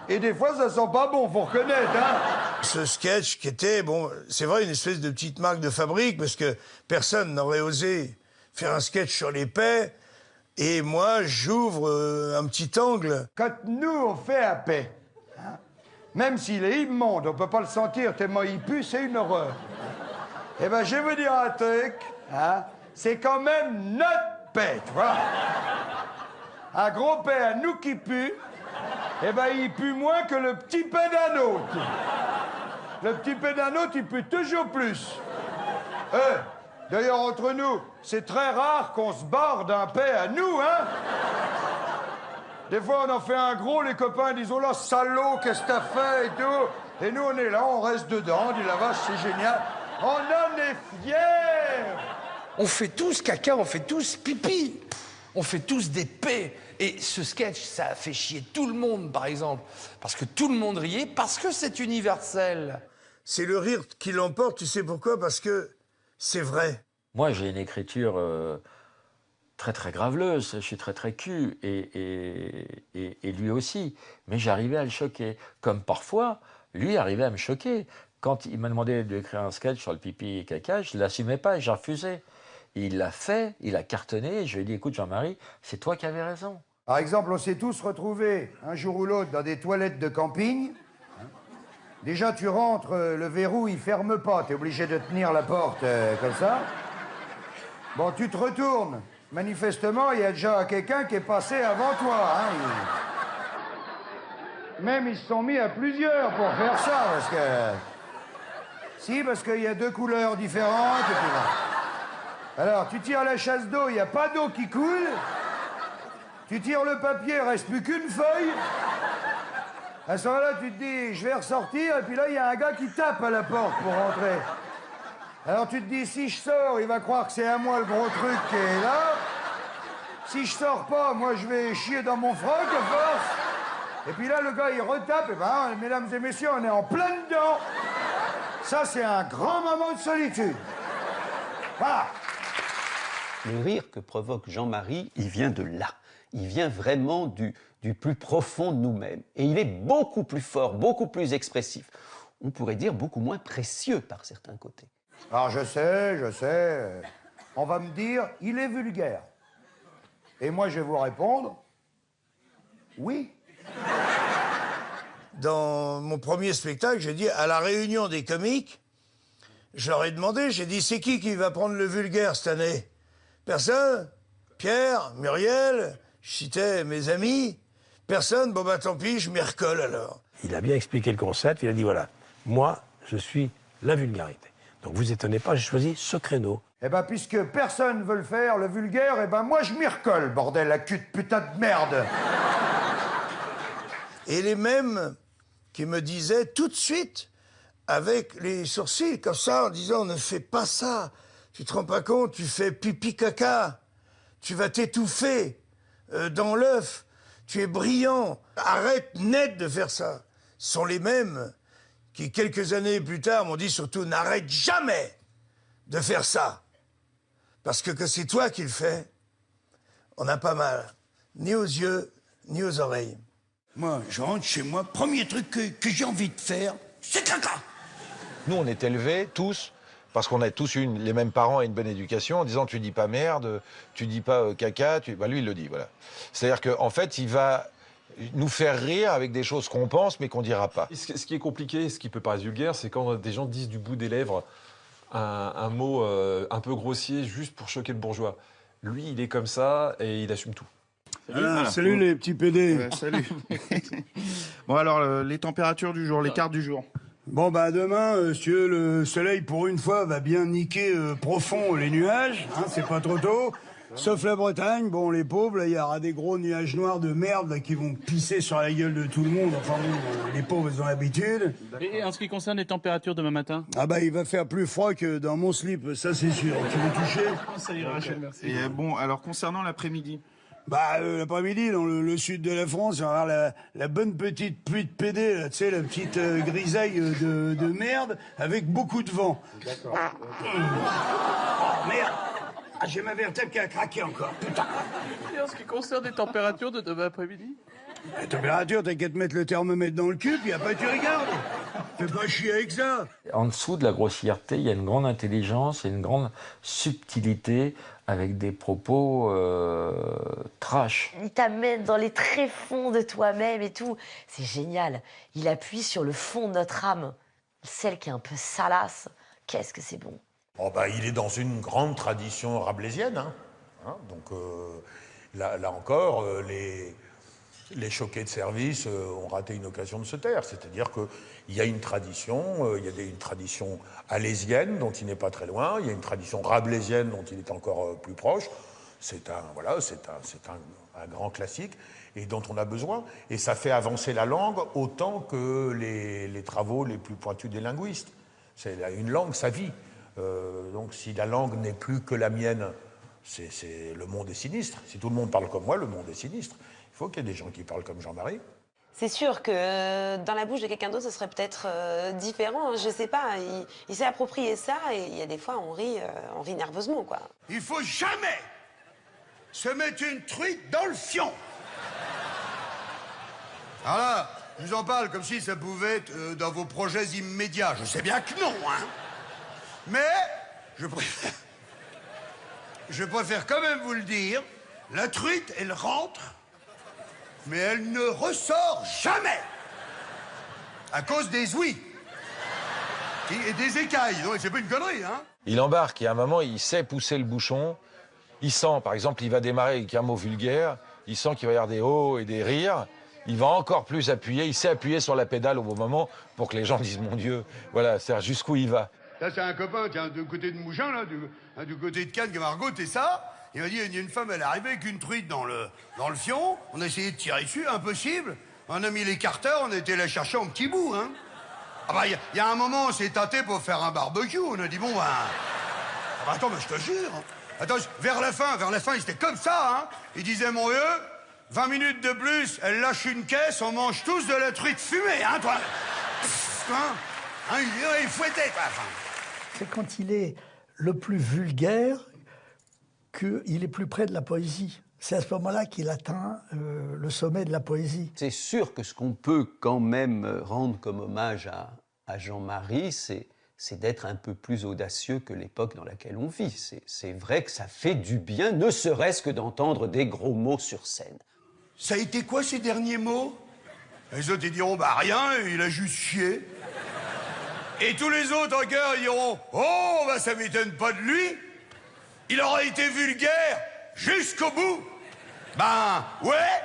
Et des fois, ça sent pas bon, faut reconnaître, hein. Ce sketch qui était, bon, c'est vrai, une espèce de petite marque de fabrique, parce que personne n'aurait osé faire un sketch sur les paix. Et moi, j'ouvre un petit angle. Quand nous, on fait un paix, hein, même s'il est immonde, on peut pas le sentir tellement il pue, c'est une horreur. Eh ben, je vais vous dire un truc, hein, c'est quand même notre paix, tu vois. Un gros paix à nous qui pue, eh ben, il pue moins que le petit paix d'un autre. Le petit paix d'un autre, il pue toujours plus. D'ailleurs, entre nous, c'est très rare qu'on se barre d'un paix à nous, hein. Des fois, on en fait un gros, les copains disent « Oh là, salaud, qu'est-ce que t'as fait ?» et tout. Et nous, on est là, on reste dedans, on dit « La vache, c'est génial. » On en est fiers. On fait tous caca, on fait tous pipi. On fait tous des paix. Et ce sketch, ça a fait chier tout le monde, par exemple. Parce que tout le monde riait, parce que c'est universel. C'est le rire qui l'emporte, tu sais pourquoi? Parce que c'est vrai. Moi, j'ai une écriture très, très graveleuse. Je suis très, très cul. Et lui aussi. Mais j'arrivais à le choquer. Comme parfois, lui arrivait à me choquer. Quand il m'a demandé d'écrire un sketch sur le pipi et caca, je ne l'assumais pas et j'ai refusé. Il l'a fait, il a cartonné. Je lui ai dit, écoute Jean-Marie, c'est toi qui avais raison. Par exemple, on s'est tous retrouvés, un jour ou l'autre, dans des toilettes de camping. Déjà, tu rentres, le verrou, il ferme pas. Tu es obligé de tenir la porte comme ça. Bon, tu te retournes. Manifestement, il y a déjà quelqu'un qui est passé avant toi. Hein. Même, ils se sont mis à plusieurs pour faire ça, parce que... Si, parce qu'il y a deux couleurs différentes, et puis là. Alors, tu tires la chasse d'eau, il n'y a pas d'eau qui coule. Tu tires le papier, il ne reste plus qu'une feuille. À ce moment-là, tu te dis, je vais ressortir, et puis là, il y a un gars qui tape à la porte pour rentrer. Alors tu te dis, si je sors, il va croire que c'est à moi le gros truc qui est là. Si je sors pas, moi, je vais chier dans mon froc à force. Et puis là, le gars, il retape, et ben, mesdames et messieurs, on est en plein dedans. Ça, c'est un grand moment de solitude. Voilà. Le rire que provoque Jean-Marie, il vient de là. Il vient vraiment du plus profond de nous-mêmes. Et il est beaucoup plus fort, beaucoup plus expressif. On pourrait dire beaucoup moins précieux par certains côtés. Alors je sais. On va me dire, il est vulgaire. Et moi, je vais vous répondre, oui. Dans mon premier spectacle, j'ai dit, à la réunion des comiques, je leur ai demandé, j'ai dit, c'est qui va prendre le vulgaire cette année? Personne? Pierre, Muriel, je citais mes amis. Personne? Bon, bah tant pis, je m'y recolle alors. Il a bien expliqué le concept, il a dit, voilà, moi, je suis la vulgarité. Donc vous étonnez pas, j'ai choisi ce créneau. Eh ben, puisque personne veut le faire, le vulgaire, eh ben, moi, je m'y recolle, bordel, la cul de putain de merde. Et les mêmes qui me disaient tout de suite, avec les sourcils comme ça, en disant, ne fais pas ça. Tu te rends pas compte, tu fais pipi-caca. Tu vas t'étouffer dans l'œuf. Tu es brillant. Arrête net de faire ça. Ce sont les mêmes qui, quelques années plus tard, m'ont dit surtout n'arrête jamais de faire ça. Parce que c'est toi qui le fais, on n'a pas mal, ni aux yeux, ni aux oreilles. Moi, je rentre chez moi, premier truc que j'ai envie de faire, c'est caca. Nous, on est élevés, tous, parce qu'on a tous eu les mêmes parents et une bonne éducation, en disant tu dis pas merde, tu dis pas caca, bah, lui, il le dit, voilà. C'est-à-dire qu'en fait, il va nous faire rire avec des choses qu'on pense, mais qu'on dira pas. Ce qui est compliqué, ce qui peut paraître vulgaire, c'est quand des gens disent du bout des lèvres un mot un peu grossier juste pour choquer le bourgeois. Lui, il est comme ça et il assume tout. Salut les petits PD. Salut. Bon alors, les températures du jour, les cartes du jour. Bon bah demain, monsieur, le soleil pour une fois va bien niquer profond les nuages, hein, c'est pas trop tôt. Sauf la Bretagne, bon les pauvres, là il y aura des gros nuages noirs de merde là, qui vont pisser sur la gueule de tout le monde, enfin bon, les pauvres ils ont l'habitude. Et en ce qui concerne les températures demain matin? Ah bah il va faire plus froid que dans mon slip, ça c'est sûr. Tu veux toucher? Ça ira, merci. Et bon, alors concernant l'après-midi. Bah, l'après-midi, dans le sud de la France, on va avoir la bonne petite pluie de PD, là, tu sais, la petite grisaille de merde, avec beaucoup de vent. D'accord. Oh, merde! Ah, j'ai ma vertèbre qui a craqué encore, putain! Et en ce qui concerne les températures de demain après-midi? La température, t'as qu'à te mettre le thermomètre dans le cul, puis après tu regardes! Fais pas chier avec ça! En dessous de la grossièreté, il y a une grande intelligence et une grande subtilité avec des propos trash. Il t'amène dans les tréfonds de toi-même et tout. C'est génial. Il appuie sur le fond de notre âme. Celle qui est un peu salace. Qu'est-ce que c'est bon. Oh bah, il est dans une grande tradition rabelaisienne. Donc là encore, les choqués de service ont raté une occasion de se taire. C'est-à-dire qu'il y a une tradition, il y a une tradition alésienne dont il n'est pas très loin, il y a une tradition rabelaisienne dont il est encore plus proche. C'est un grand classique et dont on a besoin. Et ça fait avancer la langue autant que les travaux les plus pointus des linguistes. Une langue, ça vit. Donc si la langue n'est plus que la mienne, le monde est sinistre. Si tout le monde parle comme moi, le monde est sinistre. Il faut qu'il y ait des gens qui parlent comme Jean-Marie. C'est sûr que dans la bouche de quelqu'un d'autre, ce serait peut-être différent. Je sais pas, il s'est approprié ça et il y a des fois, on rit nerveusement, quoi. Il faut jamais se mettre une truite dans le fion. Alors là, je vous en parle comme si ça pouvait être dans vos projets immédiats. Je sais bien que non, hein. Mais je préfère quand même vous le dire, la truite, elle rentre, mais elle ne ressort jamais. À cause des ouïes. Et des écailles. Non, c'est pas une connerie, hein. Il embarque et à un moment, il sait pousser le bouchon. Il sent, par exemple, il va démarrer avec un mot vulgaire. Il sent qu'il va y avoir des hauts et des rires. Il va encore plus appuyer. Il sait appuyer sur la pédale au bon moment pour que les gens disent « Mon Dieu ». Voilà, c'est jusqu'où il va. Là, c'est un copain, tiens, du côté de Mougins, là, du côté de Cannes, qui m'a raconté ça. Il m'a dit, il y a une femme, elle est arrivée avec une truite dans le fion. On a essayé de tirer dessus, impossible. On a mis les carters, on a été la chercher en petits bouts, hein. Ah bah, il y a un moment, on s'est tâté pour faire un barbecue. On a dit, bon, bah... Ah bah, attends, mais je te jure. Attends, vers la fin, il était comme ça, hein. Il disait, mon vieux, 20 minutes de plus, elle lâche une caisse, on mange tous de la truite fumée, hein, toi. Il fouettait, quoi. C'est quand il est le plus vulgaire qu'il est plus près de la poésie. C'est à ce moment-là qu'il atteint le sommet de la poésie. C'est sûr que ce qu'on peut quand même rendre comme hommage à Jean-Marie, c'est d'être un peu plus audacieux que l'époque dans laquelle on vit. C'est vrai que ça fait du bien, ne serait-ce que d'entendre des gros mots sur scène. Ça a été quoi ces derniers mots? Les autres, ils diront, bah rien, il a juste chié. Et tous les autres, en cœur, ils diront, oh, bah ça m'étonne pas de lui. Il aura été vulgaire jusqu'au bout. Ben, ouais.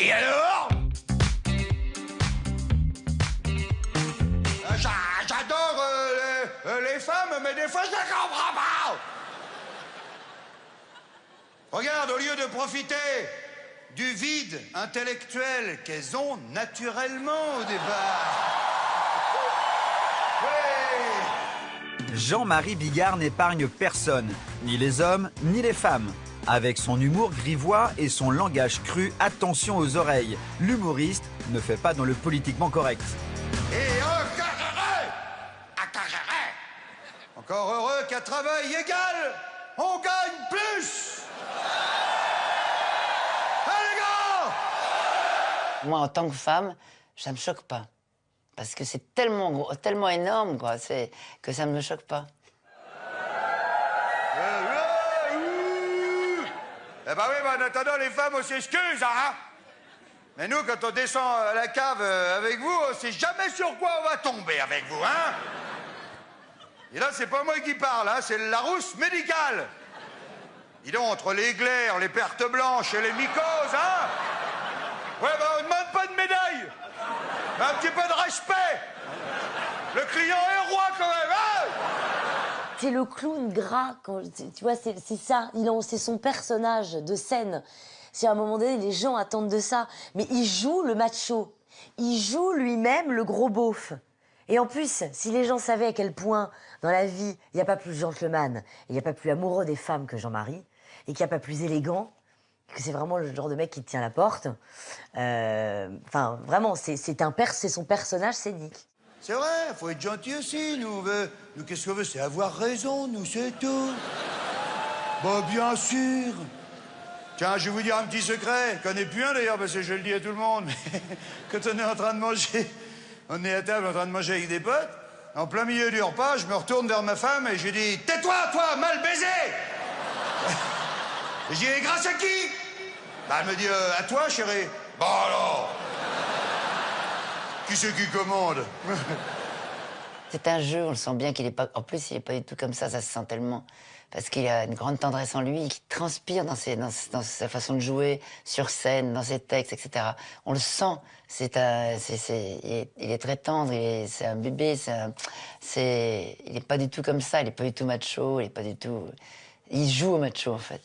Et alors? J'adore les femmes, mais des fois, je ne comprends pas. Regarde, au lieu de profiter du vide intellectuel qu'elles ont naturellement au départ. Jean-Marie Bigard n'épargne personne, ni les hommes, ni les femmes. Avec son humour grivois et son langage cru, attention aux oreilles. L'humoriste ne fait pas dans le politiquement correct. Et encore Encore heureux qu'à travail égal, on gagne plus. Allez, les gars! Moi, en tant que femme, ça me choque pas. Parce que c'est tellement gros, tellement énorme, quoi, que ça ne me choque pas. Eh ben oui, en attendant, les femmes, on s'excuse, hein? Mais nous, quand on descend à la cave avec vous, on sait jamais sur quoi on va tomber avec vous, hein? Et là, c'est pas moi qui parle, hein, c'est le Larousse médical. Dis donc, entre les glaires, les pertes blanches et les mycoses, hein? Ouais, ben on demande pas de médaille, mais un petit peu de respect. Le client est roi, quand même, hein? C'est le clown gras, tu vois, c'est ça, c'est son personnage de scène. C'est à un moment donné, les gens attendent de ça. Mais il joue le macho, il joue lui-même le gros beauf. Et en plus, si les gens savaient à quel point, dans la vie, il n'y a pas plus gentleman, il n'y a pas plus amoureux des femmes que Jean-Marie, et qu'il n'y a pas plus élégant, que c'est vraiment le genre de mec qui te tient la porte. Enfin, vraiment, c'est son personnage scénique. C'est vrai, faut être gentil aussi, nous qu'est-ce qu'on veut, c'est avoir raison, nous, c'est tout. Bon, bien sûr. Tiens, je vais vous dire un petit secret, qu'en est plus un d'ailleurs, parce que je le dis à tout le monde, mais quand on est en train de manger, on est à table en train de manger avec des potes, en plein milieu du repas, je me retourne vers ma femme et je dis « Tais-toi, toi, mal baisé !» Et je dis « Grâce à qui ?» Bah, elle me dit « À toi, chérie. » Bon alors, qui c'est qui commande? C'est un jeu, on le sent bien qu'il est pas... En plus, il est pas du tout comme ça se sent tellement. Parce qu'il a une grande tendresse en lui, qui transpire dans sa façon de jouer, sur scène, dans ses textes, etc. On le sent. Il est très tendre, c'est un bébé, il n'est pas du tout comme ça, il n'est pas du tout macho, il joue au macho, en fait.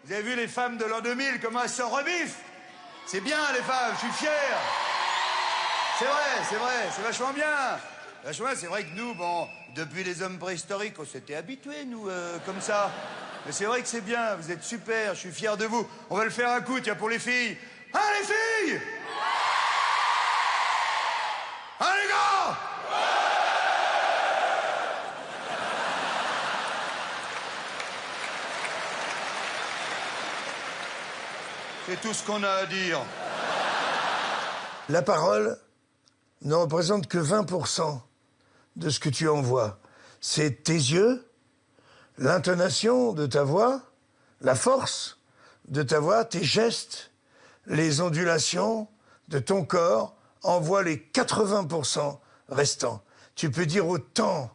Vous avez vu les femmes de l'an 2000, comment elles se rebiffent? C'est bien, les femmes, je suis fier. C'est vrai, c'est vachement bien. C'est vrai que nous, bon, depuis les hommes préhistoriques, on s'était habitués, nous, comme ça. Mais c'est vrai que c'est bien, vous êtes super, je suis fier de vous. On va le faire un coup, tiens, pour les filles. Hein, les filles? Hein, les gars? C'est tout ce qu'on a à dire. La parole ne représente que 20% de ce que tu envoies. C'est tes yeux, l'intonation de ta voix, la force de ta voix, tes gestes, les ondulations de ton corps envoient les 80% restants. Tu peux dire autant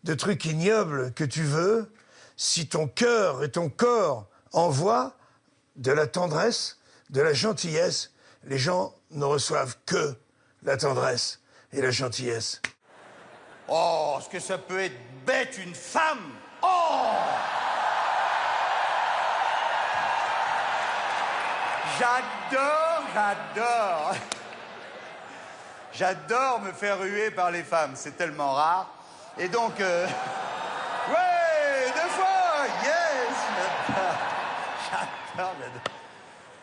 de trucs ignobles que tu veux, si ton cœur et ton corps envoient de la tendresse, de la gentillesse, les gens ne reçoivent que la tendresse et la gentillesse. Oh, est-ce que ça peut être bête, une femme? Oh! J'adore me faire huer par les femmes, c'est tellement rare. Et donc, ouais, 2 fois, yes, j'adore.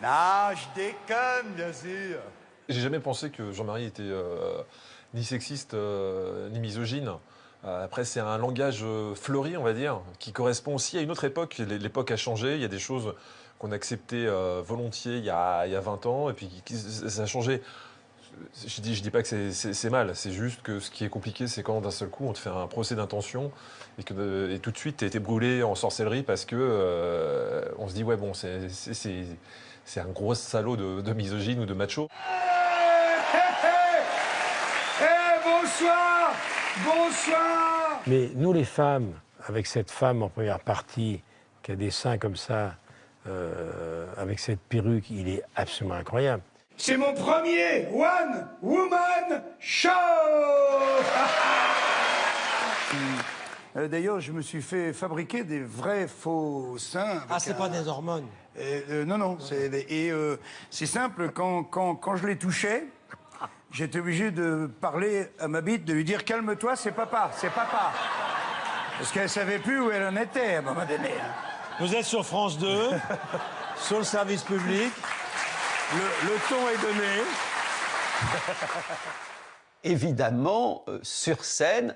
Non, je déconne, bien sûr. J'ai jamais pensé que Jean-Marie était ni sexiste ni misogyne. Après, c'est un langage fleuri, on va dire, qui correspond aussi à une autre époque. L'époque a changé, il y a des choses qu'on acceptait volontiers il y a 20 ans, et puis ça a changé. Je dis pas que c'est mal, c'est juste que ce qui est compliqué, c'est quand d'un seul coup, on te fait un procès d'intention et tout de suite, tu as été brûlé en sorcellerie parce que on se dit, ouais, bon, c'est un gros salaud de misogyne ou de macho. Bonsoir! Bonsoir! Mais nous, les femmes, avec cette femme en première partie, qui a des seins comme ça, avec cette perruque, il est absolument incroyable. C'est mon premier One Woman Show! D'ailleurs, je me suis fait fabriquer des vrais faux seins. Ah, c'est pas des hormones? Non, c'est simple, quand je les touchais, j'étais obligé de parler à ma bite, de lui dire « Calme-toi, c'est papa, c'est papa ». Parce qu'elle savait plus où elle en était à un moment donné. Vous êtes sur France 2, sur le service public. Le ton est donné. Évidemment, sur scène,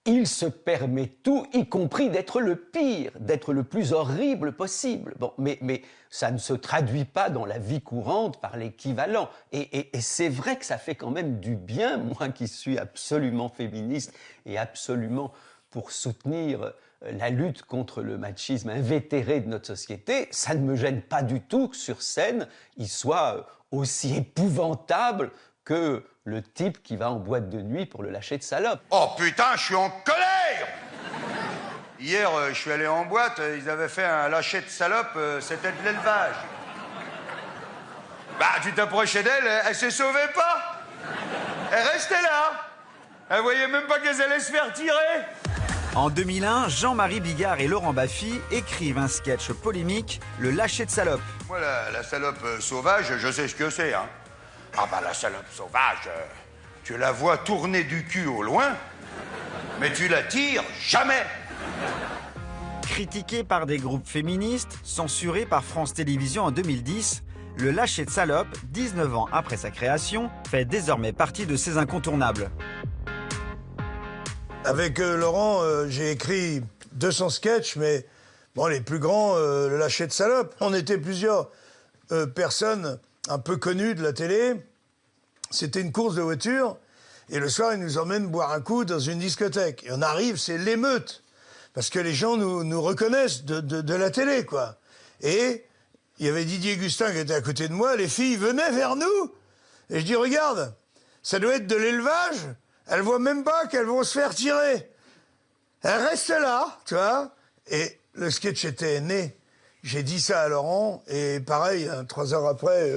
il se permet tout, y compris d'être le pire, d'être le plus horrible possible. Bon, mais ça ne se traduit pas dans la vie courante par l'équivalent. Et c'est vrai que ça fait quand même du bien, moi qui suis absolument féministe et absolument pour soutenir la lutte contre le machisme invétéré de notre société, ça ne me gêne pas du tout que sur scène, il soit aussi épouvantable que le type qui va en boîte de nuit pour le lâcher de salope. Oh putain, je suis en colère! Hier, je suis allé en boîte, ils avaient fait un lâcher de salope, c'était de l'élevage. Bah, tu t'approchais d'elle, elle se sauvait pas. Elle restait là. Elle voyait même pas qu'elle allait se faire tirer. En 2001, Jean-Marie Bigard et Laurent Baffy écrivent un sketch polémique, Le lâcher de salope. Moi, la salope sauvage, je sais ce que c'est, hein. Ah bah la salope sauvage, tu la vois tourner du cul au loin, mais tu la tires jamais. Critiqué par des groupes féministes, censuré par France Télévisions en 2010, Le lâcher de salope, 19 ans après sa création, fait désormais partie de ses incontournables. Avec Laurent, j'ai écrit 200 sketchs, mais bon, les plus grands, Le lâcher de salope. On était plusieurs personnes un peu connues de la télé. C'était une course de voiture, et le soir, ils nous emmènent boire un coup dans une discothèque. Et on arrive, c'est l'émeute, parce que les gens nous reconnaissent de la télé, quoi. Et il y avait Didier Gustin qui était à côté de moi, les filles venaient vers nous, et je dis, regarde, ça doit être de l'élevage, elles voient même pas qu'elles vont se faire tirer. Elles restent là, tu vois, et le sketch était né. J'ai dit ça à Laurent, et pareil, 3 heures après,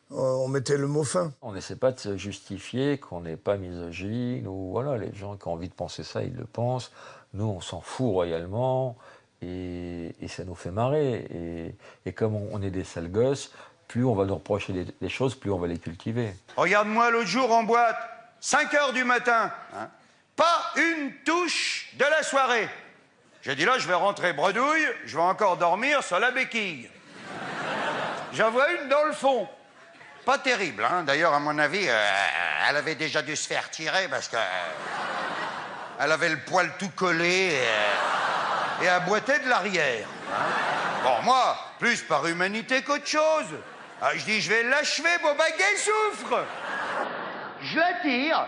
on mettait le mot fin. On n'essaie pas de se justifier qu'on n'est pas misogyne, ou voilà, les gens qui ont envie de penser ça, ils le pensent. Nous, on s'en fout royalement, et ça nous fait marrer. Et comme on est des sales gosses, plus on va nous reprocher des choses, plus on va les cultiver. Regarde-moi l'autre jour en boîte, 5 heures du matin, hein, pas une touche de la soirée. J'ai dit là, je vais rentrer bredouille, je vais encore dormir sur la béquille. J'en vois une dans le fond. Pas terrible, hein. D'ailleurs, à mon avis, elle avait déjà dû se faire tirer parce que elle avait le poil tout collé et elle boitait de l'arrière. Hein. Bon, moi, plus par humanité qu'autre chose. Je dis, je vais l'achever, Bobaguet souffre. Je la tire.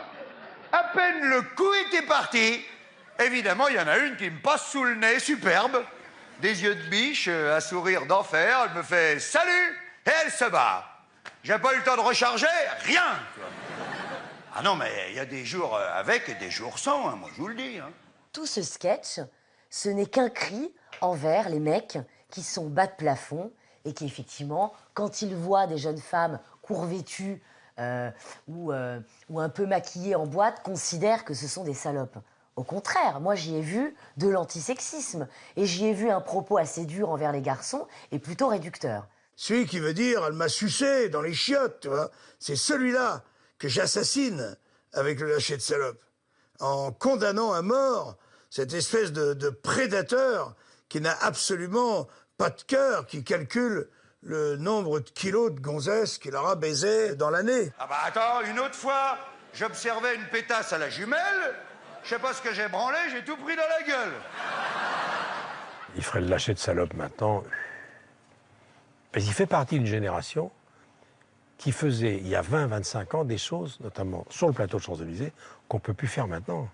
À peine le coup était parti. Évidemment, il y en a une qui me passe sous le nez, superbe. Des yeux de biche, un sourire d'enfer. Elle me fait « Salut !» et elle se bat. J'ai pas eu le temps de recharger, rien. Ah non, mais il y a des jours avec et des jours sans, hein, moi je vous le dis. Hein. Tout ce sketch, ce n'est qu'un cri envers les mecs qui sont bas de plafond et qui, effectivement, quand ils voient des jeunes femmes court-vêtues ou un peu maquillées en boîte, considèrent que ce sont des salopes. Au contraire, moi j'y ai vu de l'antisexisme et j'y ai vu un propos assez dur envers les garçons et plutôt réducteur. Celui qui veut dire « elle m'a sucé dans les chiottes », tu vois, c'est celui-là que j'assassine avec le lâcher de salope, en condamnant à mort cette espèce de prédateur qui n'a absolument pas de cœur, qui calcule le nombre de kilos de gonzesses qu'il aura baisé dans l'année. Ah bah attends, une autre fois, j'observais une pétasse à la jumelle, je sais pas ce que j'ai branlé, j'ai tout pris dans la gueule. Il ferait le lâcher de salope maintenant. Mais il fait partie d'une génération qui faisait, il y a 20-25 ans, des choses, notamment sur le plateau de Champs-Élysées, qu'on ne peut plus faire maintenant.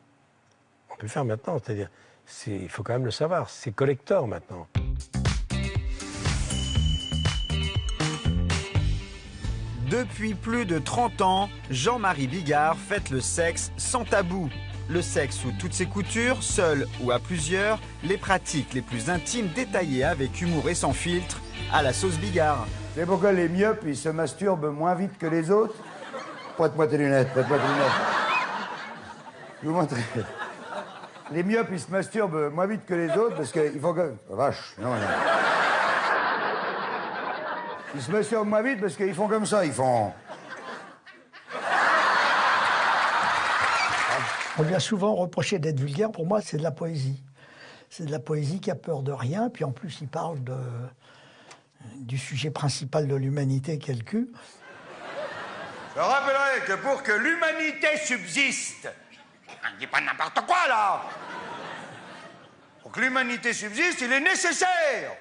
On peut plus faire maintenant, c'est-à-dire, il faut quand même le savoir, c'est collector maintenant. Depuis plus de 30 ans, Jean-Marie Bigard fête le sexe sans tabou. Le sexe sous toutes ses coutures, seul ou à plusieurs, les pratiques les plus intimes détaillées avec humour et sans filtre, à la sauce Bigard. C'est pourquoi les myopes, ils se masturbent moins vite que les autres. Prête-moi tes lunettes, prête-moi tes lunettes. Je vous montre. Les myopes, ils se masturbent moins vite que les autres parce qu'il faut que... Oh, vache, non, non. Ils se masturbent moins vite parce qu'ils font comme ça, ils font... On lui a souvent reproché d'être vulgaire. Pour moi, c'est de la poésie. C'est de la poésie qui a peur de rien. Puis en plus, il parle du sujet principal de l'humanité qu'est le cul. Je rappellerai que pour que l'humanité subsiste, Dis pas n'importe quoi, là. Pour que l'humanité subsiste, il est nécessaire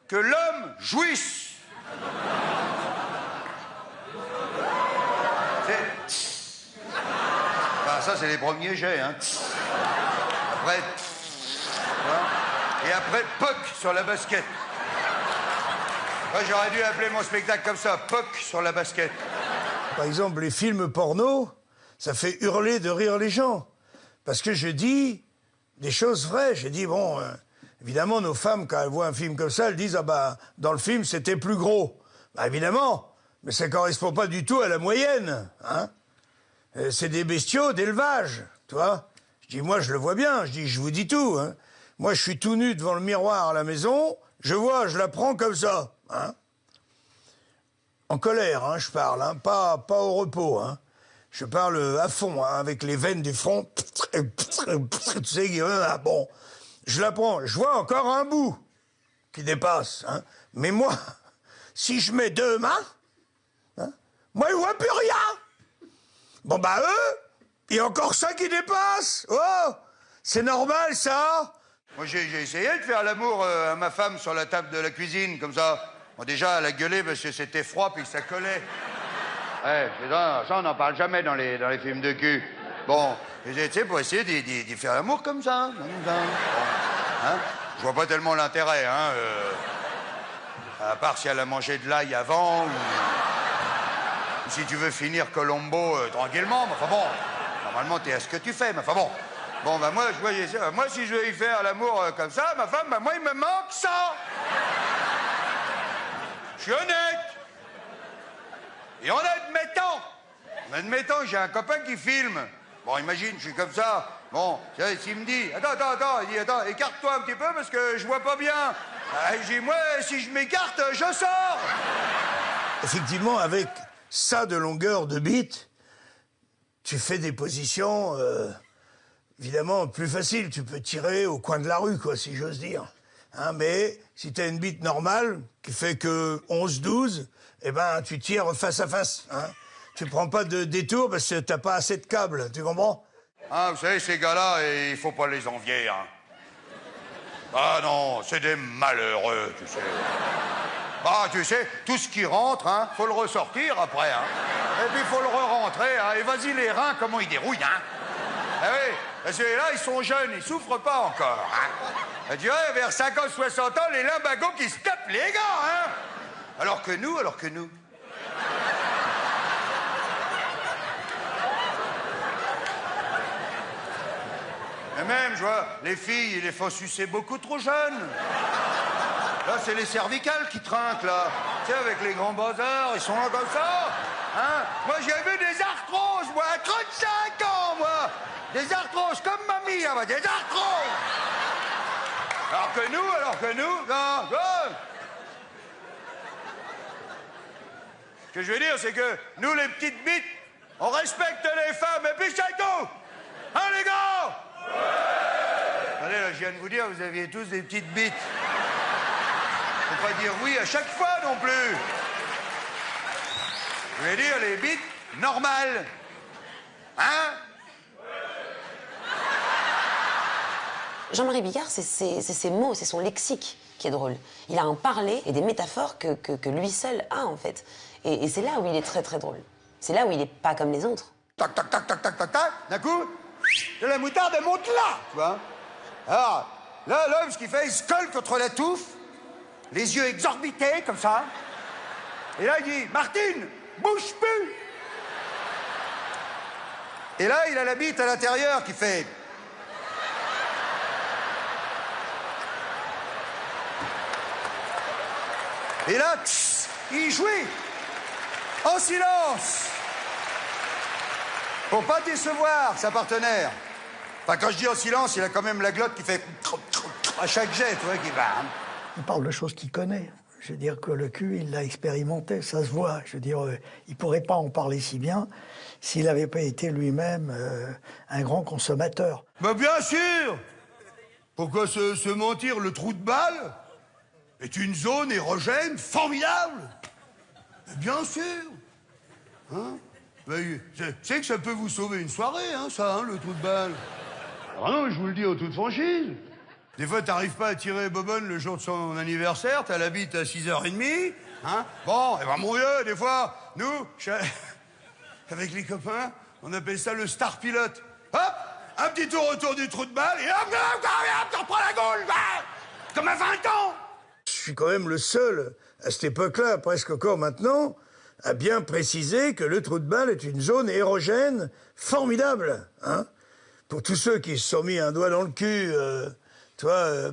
que l'homme jouisse. Enfin, ça, c'est les premiers jets, hein. Après... Et après, POC sur la basket. Moi, j'aurais dû appeler mon spectacle comme ça, POC sur la basket. Par exemple, les films porno, ça fait hurler de rire les gens. Parce que je dis des choses vraies. Je dis, bon, évidemment, nos femmes, quand elles voient un film comme ça, elles disent, ah bah, dans le film, c'était plus gros. Bah, évidemment, mais ça correspond pas du tout à la moyenne, hein. C'est des bestiaux d'élevage, tu vois. Je dis, moi, je le vois bien. Je dis, je vous dis tout, hein. Moi, je suis tout nu devant le miroir à la maison. Je vois, je la prends comme ça, hein. En colère, hein, je parle, hein, pas au repos, hein. Je parle à fond, hein, avec les veines du front. Tu sais, bon, je la prends. Je vois encore un bout qui dépasse, hein. Mais moi, si je mets deux mains, hein, moi, je vois plus rien. Bon, bah, eux, il y a encore ça qui dépasse. Oh, c'est normal, ça. Moi, j'ai essayé de faire l'amour à ma femme sur la table de la cuisine, comme ça. Bon, déjà, elle a gueulé parce que c'était froid puis que ça collait. Ouais, ça, on n'en parle jamais dans les films de cul. Bon, tu sais, pour essayer d'y faire l'amour comme ça. Bon, hein, je vois pas tellement l'intérêt, hein. À part si elle a mangé de l'ail avant, ou si tu veux finir Colombo tranquillement. Mais enfin bon, normalement, t'es à ce que tu fais. Mais enfin bon. Bon, bah moi, moi, si je veux y faire l'amour comme ça, ma femme, bah moi, il me manque ça. Je suis honnête. Et en admettant que j'ai un copain qui filme. Bon, imagine, je suis comme ça. Bon, s'il me dit, attends, il dit, attends, écarte-toi un petit peu parce que je vois pas bien. Je dis, moi, si je m'écarte, je sors. Effectivement, avec ça de longueur de bite, tu fais des positions, évidemment, plus faciles. Tu peux tirer au coin de la rue, quoi, si j'ose dire. Hein, mais si tu as une bite normale qui fait que 11-12, eh ben, tu tires face à face. Hein. Tu prends pas de détour parce que t'as pas assez de câbles, tu comprends? Ah, vous savez, ces gars-là, il faut pas les envier, hein. Ah non, c'est des malheureux, tu sais. Ah, tu sais, tout ce qui rentre, hein, faut le ressortir après, hein. Et puis faut le re-rentrer, hein. Et vas-y, les reins, comment ils dérouillent, hein. Ah oui, parce que là, ils sont jeunes, ils souffrent pas encore, hein. Je dirais, vers 50-60 ans, les limbagos qui se tapent les gars, hein. Alors que nous... Et même, je vois, les filles, ils les font sucer beaucoup trop jeunes. Là, c'est les cervicales qui trinquent, là. Tu sais, avec les grands bazars, ils sont là comme ça. Hein? Moi, j'ai vu des arthroses, moi, à 35 ans, moi. Des arthroses comme mamie, hein, des arthroses. Alors que nous, non, non. Ce que je veux dire, c'est que nous, les petites bites, on respecte les femmes, et puis c'est tout. Hein, les gars? Ouais. Allez, là, je viens de vous dire, vous aviez tous des petites bites. Faut pas dire oui à chaque fois non plus. Je vais dire les bites normales. Hein? Jean-Marie Bigard, c'est ses mots, c'est son lexique qui est drôle. Il a un parler et des métaphores que lui seul a, en fait. Et c'est là où il est très, très drôle. C'est là où il n'est pas comme les autres. Tac, tac, tac, tac, tac, tac, tac. D'un coup, de la moutarde, elle monte là, tu vois. Alors, là, l'homme, ce qu'il fait, il se colle contre la touffe, les yeux exorbités, comme ça. Et là, il dit, Martine, bouge plus. Et là, il a la bite à l'intérieur qui fait... Et là, tss, il jouait en silence pour pas décevoir sa partenaire. Enfin, quand je dis en silence, il a quand même la glotte qui fait à chaque jet, tu vois, qui va. Il parle de choses qu'il connaît. Je veux dire que le cul, il l'a expérimenté, ça se voit. Je veux dire, il pourrait pas en parler si bien s'il n'avait pas été lui-même un grand consommateur. Bah bien sûr. Pourquoi se mentir? Le trou de balle est une zone érogène formidable. Bien sûr. Hein? Tu sais que ça peut vous sauver une soirée, hein, ça, hein, le trou de balle. Ah non, je vous le dis en toute franchise. Des fois, t'arrives pas à tirer Bobonne le jour de son anniversaire, t'as la bite à 6h30, hein. Bon, et ben mon vieux, des fois, nous, avec les copains, on appelle ça le star pilote. Hop, un petit tour autour du trou de balle, et hop, tu reprends la gaule, comme à 20 ans. Je suis quand même le seul, à cette époque-là, presque encore maintenant, à bien préciser que le trou de balle est une zone érogène formidable, hein. Pour tous ceux qui se sont mis un doigt dans le cul,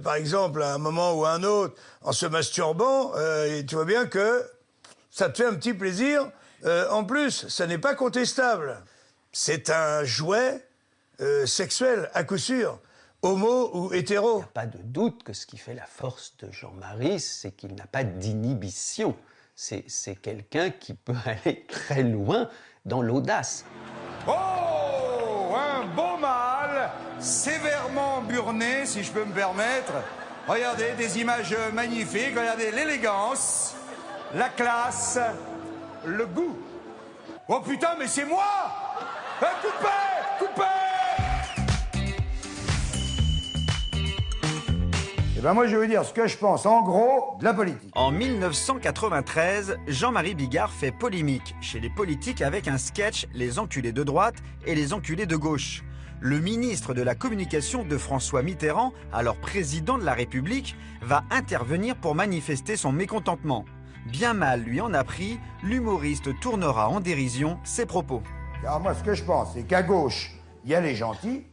par exemple, à un moment ou à un autre, en se masturbant, et tu vois bien que ça te fait un petit plaisir. En plus, ça n'est pas contestable. C'est un jouet sexuel, à coup sûr, homo ou hétéro. Il n'y a pas de doute que ce qui fait la force de Jean-Marie, c'est qu'il n'a pas d'inhibition. C'est quelqu'un qui peut aller très loin dans l'audace. Oh, un beau mâle, sévèrement burné, si je peux me permettre. Regardez, des images magnifiques, regardez l'élégance, la classe, le goût. Oh putain, mais c'est moi! Coupez! Eh ben moi, je vais vous dire ce que je pense, en gros, de la politique. En 1993, Jean-Marie Bigard fait polémique chez les politiques avec un sketch « Les enculés de droite et les enculés de gauche ». Le ministre de la Communication de François Mitterrand, alors président de la République, va intervenir pour manifester son mécontentement. Bien mal lui en a pris, l'humoriste tournera en dérision ses propos. Alors moi, ce que je pense, c'est qu'à gauche, il y a les gentils,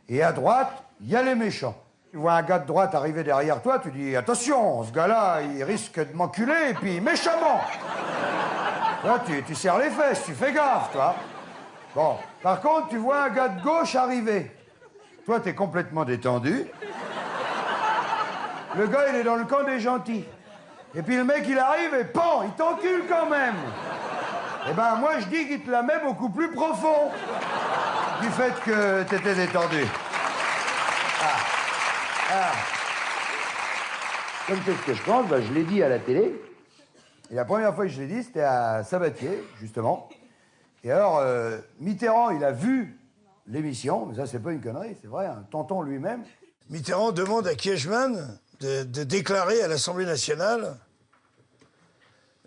et à droite, il y a les méchants. Tu vois un gars de droite arriver derrière toi, tu dis « Attention, ce gars-là, il risque de m'enculer, et puis méchamment !» Là, tu serres les fesses, tu fais gaffe, toi. Bon, par contre, tu vois un gars de gauche arriver. Toi, t'es complètement détendu. Le gars, il est dans le camp des gentils. Et puis le mec, il arrive et pan, il t'encule quand même. Eh ben, moi, je dis qu'il te la met beaucoup plus profond du fait que t'étais détendu. Comme c'est ce que je pense, ben, je l'ai dit à la télé. Et la première fois que je l'ai dit, c'était à Sabatier, justement. Et alors, Mitterrand, il a vu l'émission, mais ça, c'est pas une connerie, c'est vrai, un tonton lui-même. Mitterrand demande à Kiechman de déclarer à l'Assemblée nationale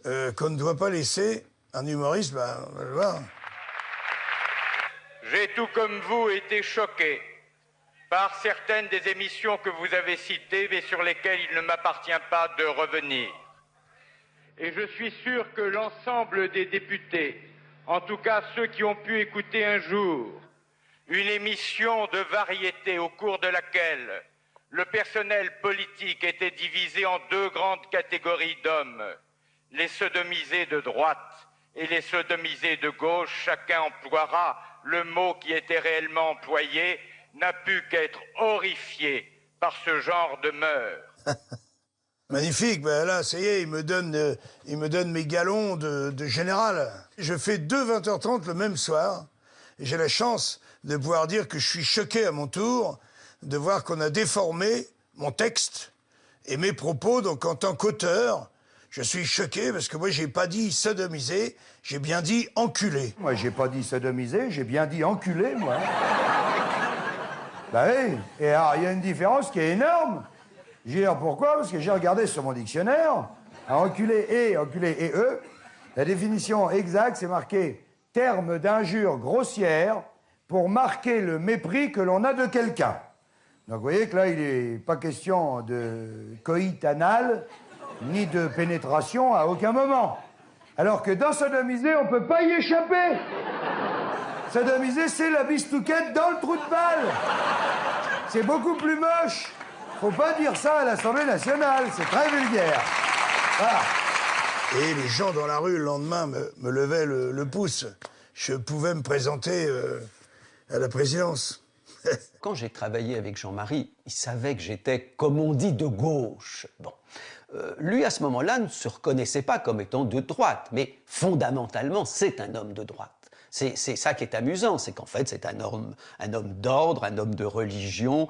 qu'on ne doit pas laisser un humoriste, on va le voir. J'ai tout comme vous été choqué par certaines des émissions que vous avez citées, mais sur lesquelles il ne m'appartient pas de revenir. Et je suis sûr que l'ensemble des députés, en tout cas ceux qui ont pu écouter un jour une émission de variété au cours de laquelle le personnel politique était divisé en deux grandes catégories d'hommes, les sodomisés de droite et les sodomisés de gauche, chacun emploiera le mot qui était réellement employé, n'a pu qu'être horrifié par ce genre de mœurs. Magnifique, ben là, ça y est, il me donne mes galons de général. Je fais 2 20h30 le même soir, et j'ai la chance de pouvoir dire que je suis choqué à mon tour, de voir qu'on a déformé mon texte et mes propos, donc en tant qu'auteur, je suis choqué parce que moi, j'ai pas dit sodomiser, j'ai bien dit enculé. Moi, j'ai pas dit sodomiser, j'ai bien dit enculé, moi. Bah oui, et alors, il y a une différence qui est énorme. Je vais dire pourquoi, parce que j'ai regardé sur mon dictionnaire, enculé et eux, la définition exacte, c'est marqué « terme d'injure grossière pour marquer le mépris que l'on a de quelqu'un ». Donc vous voyez que là, il n'est pas question de coït anal, ni de pénétration à aucun moment. Alors que dans sodomiser, on ne peut pas y échapper. Sodomiser, c'est la bistouquette dans le trou de balle. C'est beaucoup plus moche. Faut pas dire ça à l'Assemblée nationale, c'est très vulgaire. Voilà. Et les gens dans la rue, le lendemain, me levaient le pouce. Je pouvais me présenter à la présidence. Quand j'ai travaillé avec Jean-Marie, il savait que j'étais, comme on dit, de gauche. Bon. Lui, à ce moment-là, ne se reconnaissait pas comme étant de droite, mais fondamentalement, c'est un homme de droite. C'est ça qui est amusant, c'est qu'en fait, c'est un homme d'ordre, un homme de religion.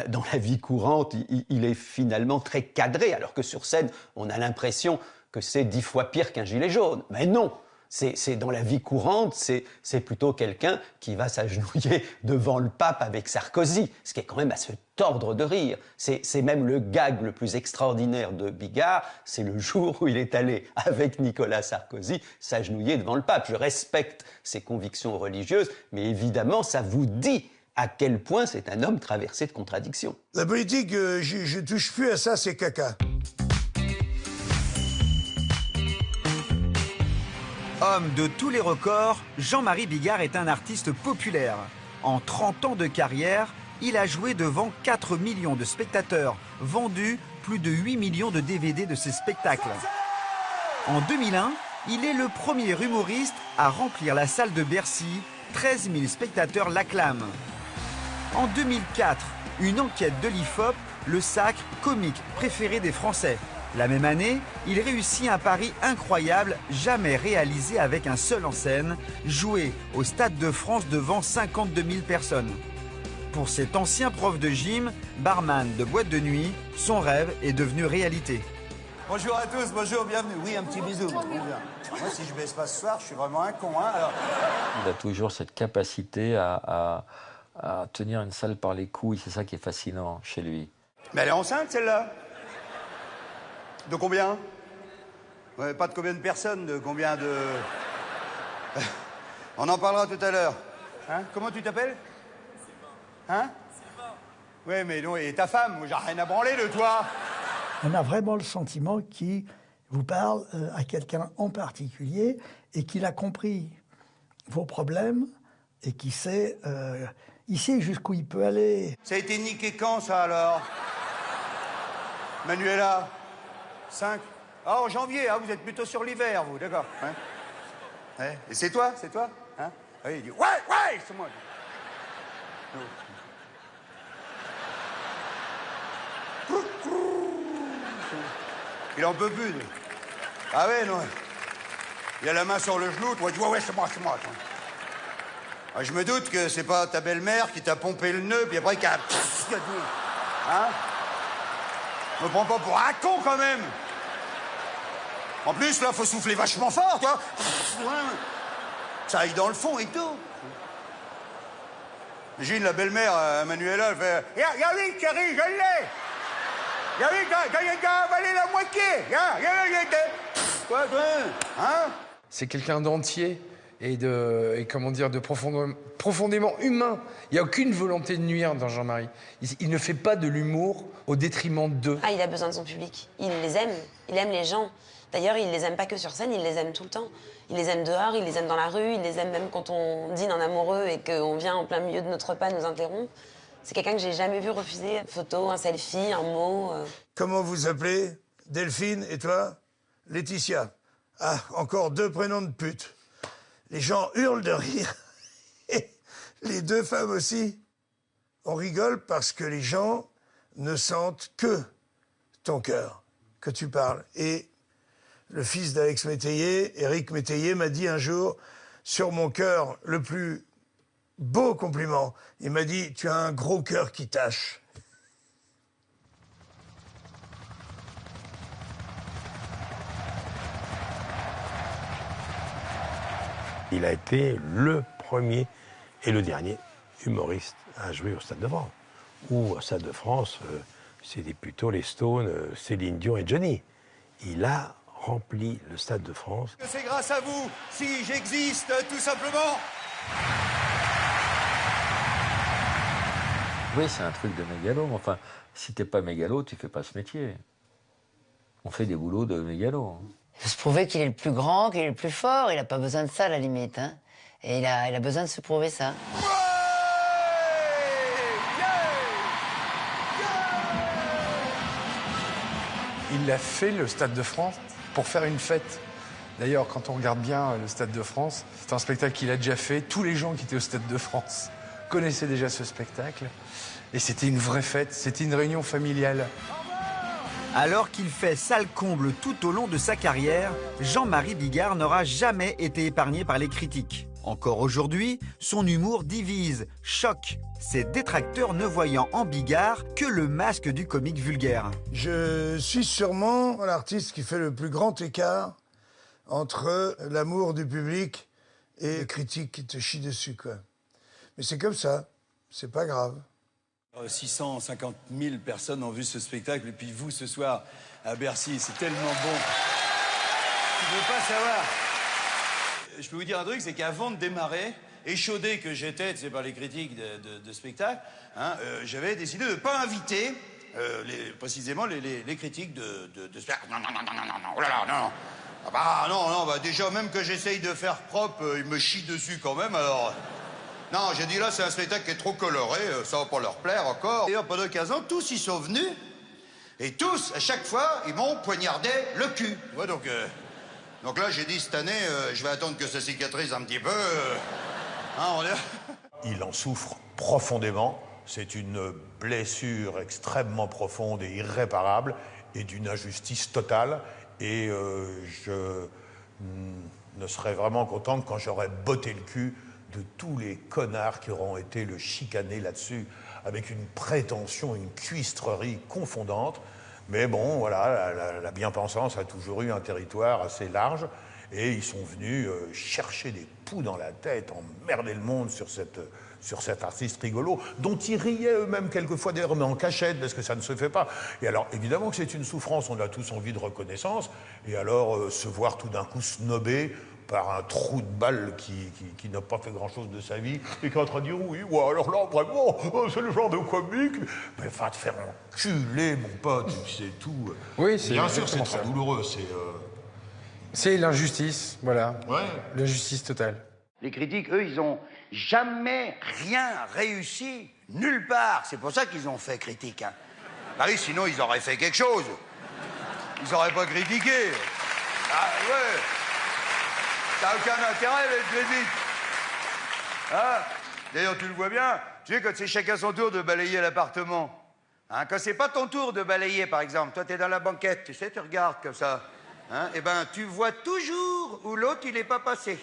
Dans la vie courante, il est finalement très cadré, alors que sur scène, on a l'impression que c'est 10 fois pire qu'un gilet jaune. Mais non, C'est dans la vie courante, c'est plutôt quelqu'un qui va s'agenouiller devant le pape avec Sarkozy, ce qui est quand même à se tordre de rire. C'est même le gag le plus extraordinaire de Bigard, c'est le jour où il est allé avec Nicolas Sarkozy s'agenouiller devant le pape. Je respecte ses convictions religieuses, mais évidemment, ça vous dit à quel point c'est un homme traversé de contradictions. La politique, je touche plus à ça, c'est caca. Homme de tous les records, Jean-Marie Bigard est un artiste populaire. En 30 ans de carrière, il a joué devant 4 millions de spectateurs, vendu plus de 8 millions de DVD de ses spectacles. En 2001, il est le premier humoriste à remplir la salle de Bercy. 13 000 spectateurs l'acclament. En 2004, une enquête de l'IFOP le sacre comique préféré des Français. La même année, il réussit un pari incroyable, jamais réalisé avec un seul en scène, jouer au Stade de France devant 52 000 personnes. Pour cet ancien prof de gym, barman de boîte de nuit, son rêve est devenu réalité. Bonjour à tous, bonjour, bienvenue. Oui, un petit bisou. Moi, si je baisse pas ce soir, je suis vraiment un con, hein, alors... Il a toujours cette capacité à tenir une salle par les couilles, c'est ça qui est fascinant chez lui. Mais elle est enceinte, celle-là? De combien? Ouais, pas de combien de personnes, de combien de... On en parlera tout à l'heure. Hein? Comment tu t'appelles? Hein? Ouais, mais non, et ta femme? Moi, j'ai rien à branler de toi. On a vraiment le sentiment qu'il vous parle à quelqu'un en particulier et qu'il a compris vos problèmes et qu'il sait, il sait jusqu'où il peut aller. Ça a été niqué quand, ça, alors? Manuela? 5? Ah, en janvier, hein, vous êtes plutôt sur l'hiver, vous, d'accord, hein? Ouais. Et c'est toi? Hein? Ah, il dit, ouais, c'est moi. Il en peut plus. Ah ouais, non. Il a la main sur le genou, toi, tu vois, ouais, c'est moi. Ah, je me doute que c'est pas ta belle-mère qui t'a pompé le nœud, puis après, hein? Me prends pas pour un con, quand même. En plus, là, faut souffler vachement fort, toi. Ça aille dans le fond et tout. Imagine la belle-mère, Manuela, elle fait... Y'a lui qui arrive, je l'ai. Y'a lui qui a avalé la moitié. Hein? C'est quelqu'un d'entier et comment dire, de profondément humain. Il n'y a aucune volonté de nuire dans Jean-Marie. Il ne fait pas de l'humour au détriment d'eux. Ah, il a besoin de son public. Il les aime. Il aime les gens. D'ailleurs, il les aime pas que sur scène, il les aime tout le temps. Il les aime dehors, il les aime dans la rue, il les aime même quand on dîne en amoureux et qu'on vient en plein milieu de notre repas nous interrompre. C'est quelqu'un que j'ai jamais vu refuser une photo, un selfie, un mot. Comment vous appelez? Delphine, et toi? Laetitia. Ah, encore 2 prénoms de pute. Les gens hurlent de rire. Et les 2 femmes aussi. On rigole parce que les gens ne sentent que ton cœur, que tu parles. Et le fils d'Alex Métayer, Éric Métayer, m'a dit un jour, sur mon cœur, le plus beau compliment, il m'a dit, tu as un gros cœur qui tâche. Il a été le premier et le dernier humoriste à jouer au Stade de France. Ou au Stade de France, c'était plutôt les Stones, Céline Dion et Johnny. Il a rempli le Stade de France. C'est grâce à vous si j'existe, tout simplement. Oui, c'est un truc de mégalo. Enfin, si t'es pas mégalo, tu fais pas ce métier. On fait des boulots de mégalo. Il faut se prouver qu'il est le plus grand, qu'il est le plus fort. Il n'a pas besoin de ça, à la limite. Hein. Et il a besoin de se prouver ça. Il a fait le Stade de France pour faire une fête. D'ailleurs, quand on regarde bien le Stade de France, c'est un spectacle qu'il a déjà fait. Tous les gens qui étaient au Stade de France connaissaient déjà ce spectacle. Et c'était une vraie fête, c'était une réunion familiale. Alors qu'il fait sale comble tout au long de sa carrière, Jean-Marie Bigard n'aura jamais été épargné par les critiques. Encore aujourd'hui, son humour divise, choque, ses détracteurs ne voyant en Bigard que le masque du comique vulgaire. Je suis sûrement l'artiste qui fait le plus grand écart entre l'amour du public et les critiques qui te chient dessus, quoi. Mais c'est comme ça, c'est pas grave. 650 000 personnes ont vu ce spectacle, et puis vous, ce soir, à Bercy, c'est tellement bon. Tu ne veux pas savoir. Je peux vous dire un truc, c'est qu'avant de démarrer, échaudé que j'étais, tu sais, par les critiques de spectacle, hein, j'avais décidé de ne pas inviter, précisément, les critiques de spectacle. Non, oh là là, non. Ah bah non, bah déjà, même que j'essaye de faire propre, ils me chient dessus quand même, alors... Non, j'ai dit là, c'est un spectacle qui est trop coloré, ça va pas leur plaire encore. D'ailleurs, pendant 15 ans, tous y sont venus, et tous, à chaque fois, ils m'ont poignardé le cul. Tu vois, donc là, j'ai dit, cette année, je vais attendre que ça cicatrise un petit peu. Il en souffre profondément. C'est une blessure extrêmement profonde et irréparable, et d'une injustice totale. Et je ne serais vraiment content que quand j'aurais botté le cul de tous les connards qui auront été le chicaner là-dessus, avec une prétention, une cuistrerie confondante. Mais bon, voilà, la bien-pensance a toujours eu un territoire assez large, et ils sont venus chercher des poux dans la tête, emmerder le monde sur cet artiste rigolo, dont ils riaient eux-mêmes quelquefois, d'ailleurs, mais en cachette, parce que ça ne se fait pas. Et alors, évidemment que c'est une souffrance, on a tous envie de reconnaissance, et alors se voir tout d'un coup snobé par un trou de balle qui n'a pas fait grand-chose de sa vie, et qui est en train de dire, oui, ouais, alors là, vraiment, c'est le genre de comique. Mais va te faire enculer, mon pote, c'est tout. Oui, c'est bien sûr, c'est exactement très ça. douloureux, C'est l'injustice, voilà. Ouais. L'injustice totale. Les critiques, eux, ils ont jamais rien réussi, nulle part. C'est pour ça qu'ils ont fait critique. Hein. Bah oui, sinon, ils auraient fait quelque chose. Ils auraient pas critiqué. Ah ouais. T'as aucun intérêt, les critiques. Hein? D'ailleurs, tu le vois bien. Tu sais, quand c'est chacun son tour de balayer l'appartement. Hein, quand c'est pas ton tour de balayer, par exemple, toi, t'es dans la banquette, tu sais, tu regardes comme ça. Hein, eh ben, tu vois toujours où l'autre, il est pas passé.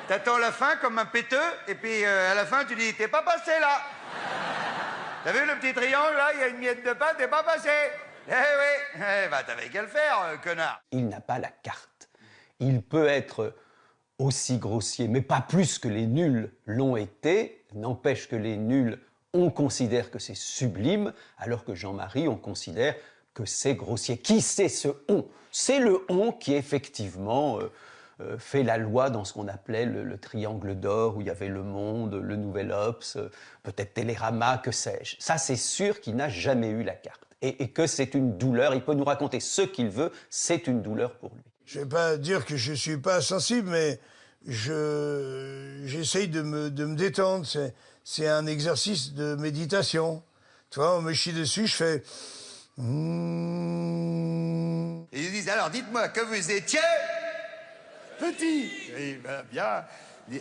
T'attends la fin comme un péteux, et puis à la fin, tu dis, t'es pas passé là. T'as vu le petit triangle, là, il y a une miette de pain, t'es pas passé. Eh oui, bah t'avais qu'à le faire, connard. Il n'a pas la carte. Il peut être aussi grossier, mais pas plus que les nuls l'ont été. N'empêche que les nuls, on considère que c'est sublime, alors que Jean-Marie, on considère que c'est grossier. Qui c'est ce on? C'est le on qui, effectivement, fait la loi dans ce qu'on appelait le triangle d'or, où il y avait Le Monde, Le Nouvel Obs, peut-être Télérama, que sais-je. Ça, c'est sûr qu'il n'a jamais eu la carte. Et que c'est une douleur. Il peut nous raconter ce qu'il veut, c'est une douleur pour lui. Je ne vais pas dire que je ne suis pas sensible, mais j'essaye de me détendre. C'est un exercice de méditation. Tu vois, on me chie dessus, je fais... Et ils disent, alors dites-moi, que vous étiez petit. Et ben, bien.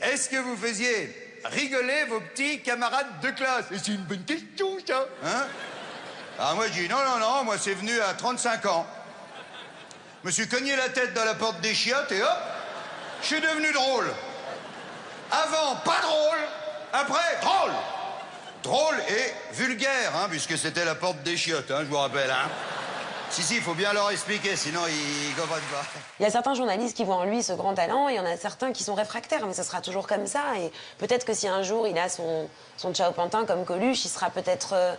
Est-ce que vous faisiez rigoler vos petits camarades de classe? Et c'est une bonne question, ça. Hein? Alors moi, je dis, non, moi, c'est venu à 35 ans. Je me suis cogné la tête dans la porte des chiottes et hop, je suis devenu drôle. Avant, pas drôle. Après, drôle. Drôle et vulgaire, hein, puisque c'était la porte des chiottes, hein, je vous rappelle. Hein. Si, il faut bien leur expliquer, sinon ils comprennent pas. Il y a certains journalistes qui voient en lui ce grand talent, et il y en a certains qui sont réfractaires, mais ça sera toujours comme ça. Et peut-être que si un jour il a son Ciao Pantin comme Coluche, il sera peut-être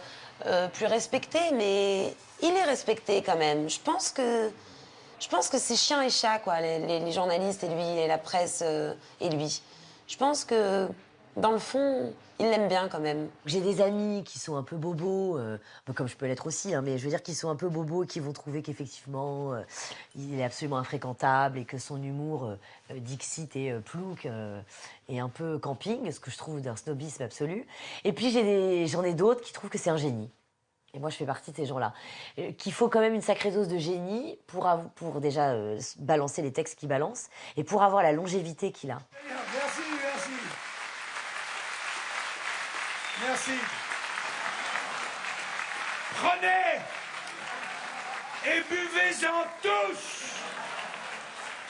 plus respecté, mais il est respecté quand même. Je pense que c'est chien et chat, quoi, les journalistes et lui, et la presse et lui. Je pense que, dans le fond, il l'aime bien quand même. J'ai des amis qui sont un peu bobos, comme je peux l'être aussi, hein, mais je veux dire qu'ils sont un peu bobos et qui vont trouver qu'effectivement, il est absolument infréquentable et que son humour Dixit et plouc est un peu camping, ce que je trouve d'un snobisme absolu. Et puis j'en ai d'autres qui trouvent que c'est un génie. Et moi, je fais partie de ces gens-là. Qu'il faut quand même une sacrée dose de génie pour déjà balancer les textes qu'il balance et pour avoir la longévité qu'il a. Merci. Merci. Prenez et buvez-en tous.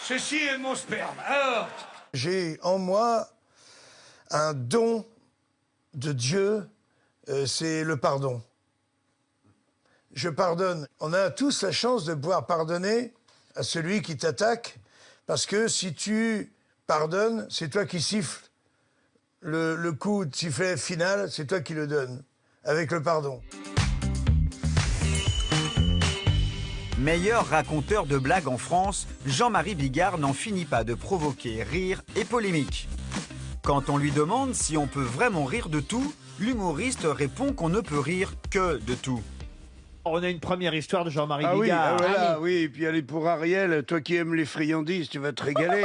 Ceci est mon sperme. Alors, j'ai en moi un don de Dieu, c'est le pardon. Je pardonne. On a tous la chance de pouvoir pardonner à celui qui t'attaque, parce que si tu pardonnes, c'est toi qui siffles. Le coup de sifflet final, c'est toi qui le donnes, avec le pardon. Meilleur raconteur de blagues en France, Jean-Marie Bigard n'en finit pas de provoquer rire et polémique. Quand on lui demande si on peut vraiment rire de tout, l'humoriste répond qu'on ne peut rire que de tout. On a une première histoire de Jean-Marie Ah oui, Bigard. voilà, oui, et puis allez pour Ariel, toi qui aimes les friandises, tu vas te régaler.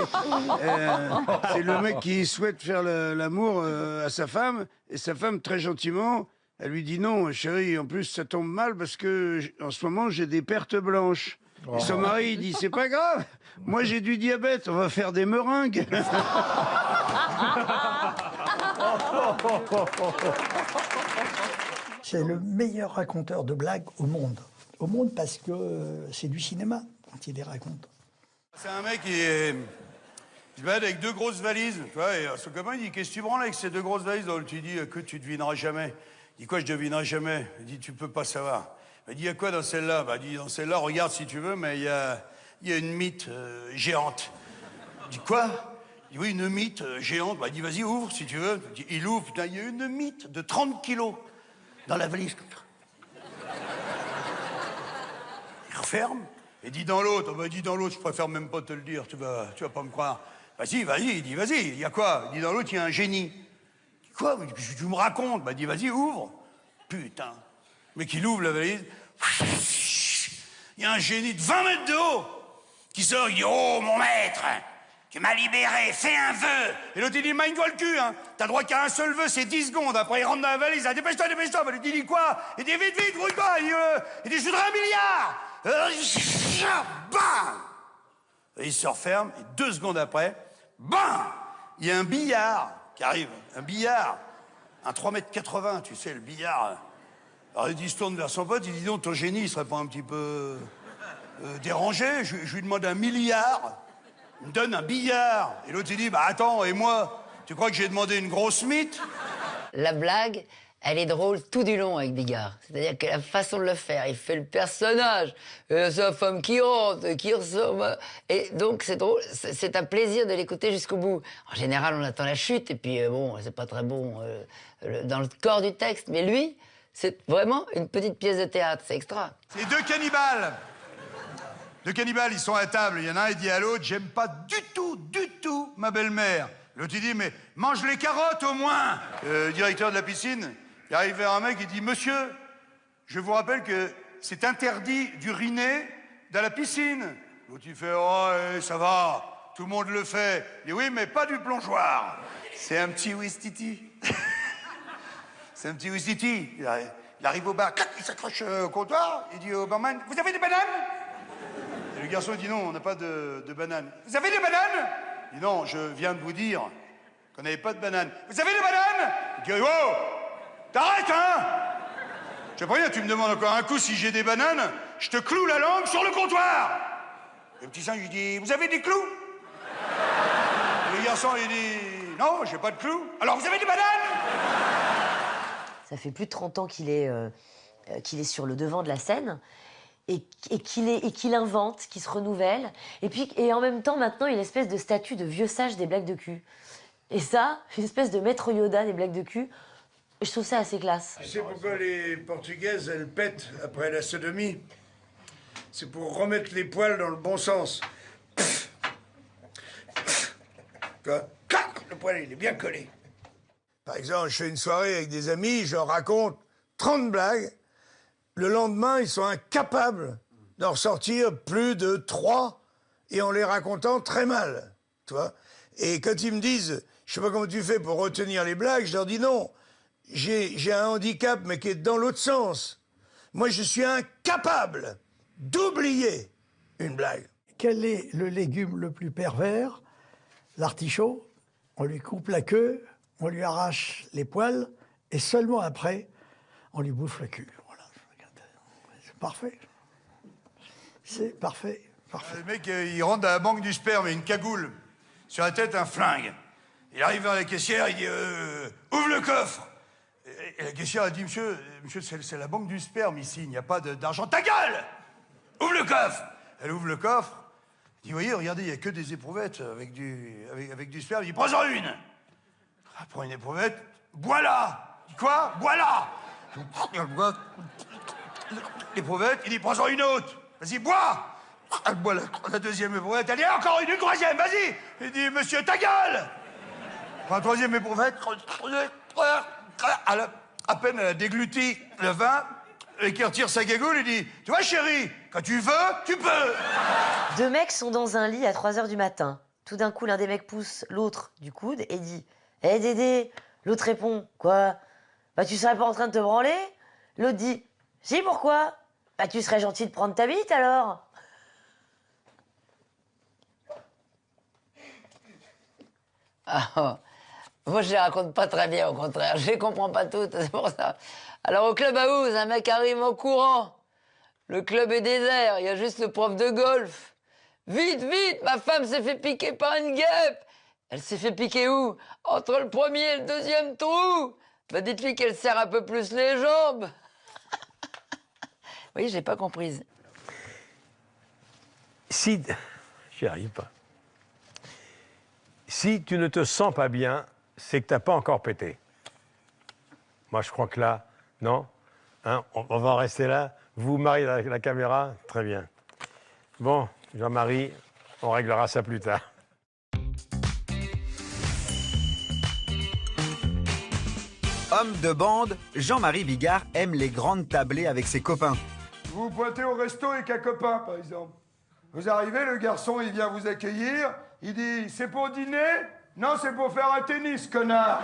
C'est le mec qui souhaite faire l'amour à sa femme, et sa femme, très gentiment, elle lui dit non, chérie, en plus ça tombe mal parce que en ce moment j'ai des pertes blanches. Et son mari, il dit, c'est pas grave, moi j'ai du diabète, on va faire des meringues. C'est le meilleur raconteur de blagues au monde. Au monde parce que c'est du cinéma quand il les raconte. C'est un mec qui est... Il se balade avec 2 grosses valises, tu vois, et son copain il dit, qu'est-ce que tu branles avec ces 2 grosses valises? Donc, tu dis, que tu devineras jamais. Il dit, quoi, je devinerai jamais? Il dit, tu peux pas savoir. Il dit, il y a quoi dans celle-là? Il dit, dans celle-là, regarde si tu veux, mais il y a une mythe géante. Il dit, quoi? Il dit, oui, une mythe géante. Il dit, vas-y, ouvre si tu veux. Il ouvre, putain, il y a une mythe de 30 kilos dans la valise. Il referme et dit dans l'autre, dit dans l'autre, je préfère même pas te le dire, tu vas pas me croire. Vas-y, il dit, vas-y, il y a quoi? Il dit dans l'autre, il y a un génie. Il dit, quoi? Tu me racontes? Il dit, vas-y, ouvre. Putain. Mais qu'il ouvre la valise. Il y a un génie de 20 mètres de haut qui sort, il dit, oh, mon maître, tu m'as libéré, fais un vœu. Et l'autre, il dit, magne-toi le cul, hein. T'as droit qu'à un seul vœu, c'est 10 secondes. Après, il rentre dans la valise, il dit, dépêche-toi. Il dit, quoi? Il dit, vite, brouille-toi. Il dit, je voudrais 1 milliard. Bam! Et il se referme, et 2 secondes après, bam! Il y a un billard qui arrive, un billard, un 3,80 m, tu sais, le billard. Alors il se tourne vers son pote, il dit, non, ton génie, il serait pas un petit peu dérangé? Je lui demande 1 milliard, il me donne un billard. Et l'autre, il dit, bah attends, et moi, tu crois que j'ai demandé une grosse mythe? La blague, elle est drôle tout du long avec Bigard. C'est-à-dire que la façon de le faire, il fait le personnage, sa femme qui rentre, qui ressort. Et donc c'est drôle, c'est un plaisir de l'écouter jusqu'au bout. En général, on attend la chute, et puis bon, c'est pas très bon dans le corps du texte. Mais lui, c'est vraiment une petite pièce de théâtre, c'est extra. C'est 2 cannibales. 2 cannibales, ils sont à table. Il y en a un, il dit à l'autre, j'aime pas du tout ma belle-mère. L'autre, il dit, mais mange les carottes au moins. Le directeur de la piscine, il arrive vers un mec, il dit, monsieur, je vous rappelle que c'est interdit d'uriner dans la piscine. L'autre, il fait, oh, ça va, tout le monde le fait. Il dit, oui, mais pas du plongeoir. C'est un petit Ouistiti. C'est un petit Ouistiti. Il arrive au bar, il s'accroche au comptoir, il dit au barman, vous avez des bananes? Et le garçon dit, non, on n'a pas de bananes. Vous avez des bananes? Il dit, non, je viens de vous dire qu'on n'avait pas de bananes. Vous avez des bananes? Il dit, oh, t'arrêtes, hein? Je sais pas rien, tu me demandes encore un coup si j'ai des bananes, je te cloue la langue sur le comptoir. Et le petit singe, il dit, vous avez des clous? Et le garçon, il dit, non, j'ai pas de clous. Alors, vous avez des bananes? Ça fait plus de 30 ans qu'il est sur le devant de la scène et qu'il invente, qu'il se renouvelle. Et en même temps, maintenant, il a une espèce de statut de vieux sage des blagues de cul. Et ça, une espèce de maître Yoda des blagues de cul, je trouve ça assez classe. Tu sais pourquoi les Portugaises, elles pètent après la sodomie? C'est pour remettre les poils dans le bon sens. Quoi? Le poil, il est bien collé. Par exemple, je fais une soirée avec des amis, je leur raconte 30 blagues. Le lendemain, ils sont incapables d'en ressortir plus de 3 et en les racontant très mal. Tu vois? Et quand ils me disent, je sais pas comment tu fais pour retenir les blagues, je leur dis non. J'ai un handicap, mais qui est dans l'autre sens. Moi, je suis incapable d'oublier une blague. Quel est le légume le plus pervers? L'artichaut. On lui coupe la queue, on lui arrache les poils, et seulement après, on lui bouffe le cul. Voilà. C'est parfait. C'est parfait. Parfait. Le mec, il rentre dans la banque du sperme, il a une cagoule. Sur la tête, un flingue. Il arrive vers la caissière, il dit ouvre le coffre. Et la caissière a dit monsieur, c'est la banque du sperme ici, il n'y a pas d'argent. Ta gueule! Ouvre le coffre! Elle ouvre le coffre, Il dit, vous voyez, regardez, il n'y a que des éprouvettes avec du sperme. Il dit, prends-en une. Il prend une éprouvette, bois-la. Il dit, quoi? Bois-la. Il boit l'éprouvette, il dit, prends-en une autre. Vas-y, bois. Elle boit la deuxième éprouvette, elle dit, encore une troisième, vas-y. Il dit, monsieur, ta gueule. Il prend la troisième éprouvette, à peine elle a dégluti le vin, et qui retire sa gagoule, il dit, tu vois, chérie, quand tu veux, tu peux. Deux mecs sont dans un lit à 3 h du matin. Tout d'un coup, l'un des mecs pousse l'autre du coude et dit « Hé Dédé !» L'autre répond « Quoi ? Bah tu serais pas en train de te branler ?» L'autre dit « Si, pourquoi ? Bah tu serais gentil de prendre ta bite alors !» Ah, moi, je les raconte pas très bien, au contraire. Je les comprends pas toutes, c'est pour ça. Alors, au club house, un mec arrive en courant. Le club est désert, il y a juste le prof de golf. Vite, vite, ma femme s'est fait piquer par une guêpe. Elle s'est fait piquer où? Entre le premier et le deuxième trou. Bah, dites-lui qu'elle serre un peu plus les jambes. Oui, j'ai pas comprise. Si... J'y arrive pas. Si tu ne te sens pas bien, c'est que tu n'as pas encore pété. Moi, je crois que là, non, hein, on va en rester là. Vous mariez la caméra, très bien. Bon, Jean-Marie, on réglera ça plus tard. Homme de bande, Jean-Marie Bigard aime les grandes tablées avec ses copains. Vous vous pointez au resto avec un copain, par exemple. Vous arrivez, le garçon, il vient vous accueillir. Il dit, c'est pour dîner? Non, c'est pour faire un tennis, connard.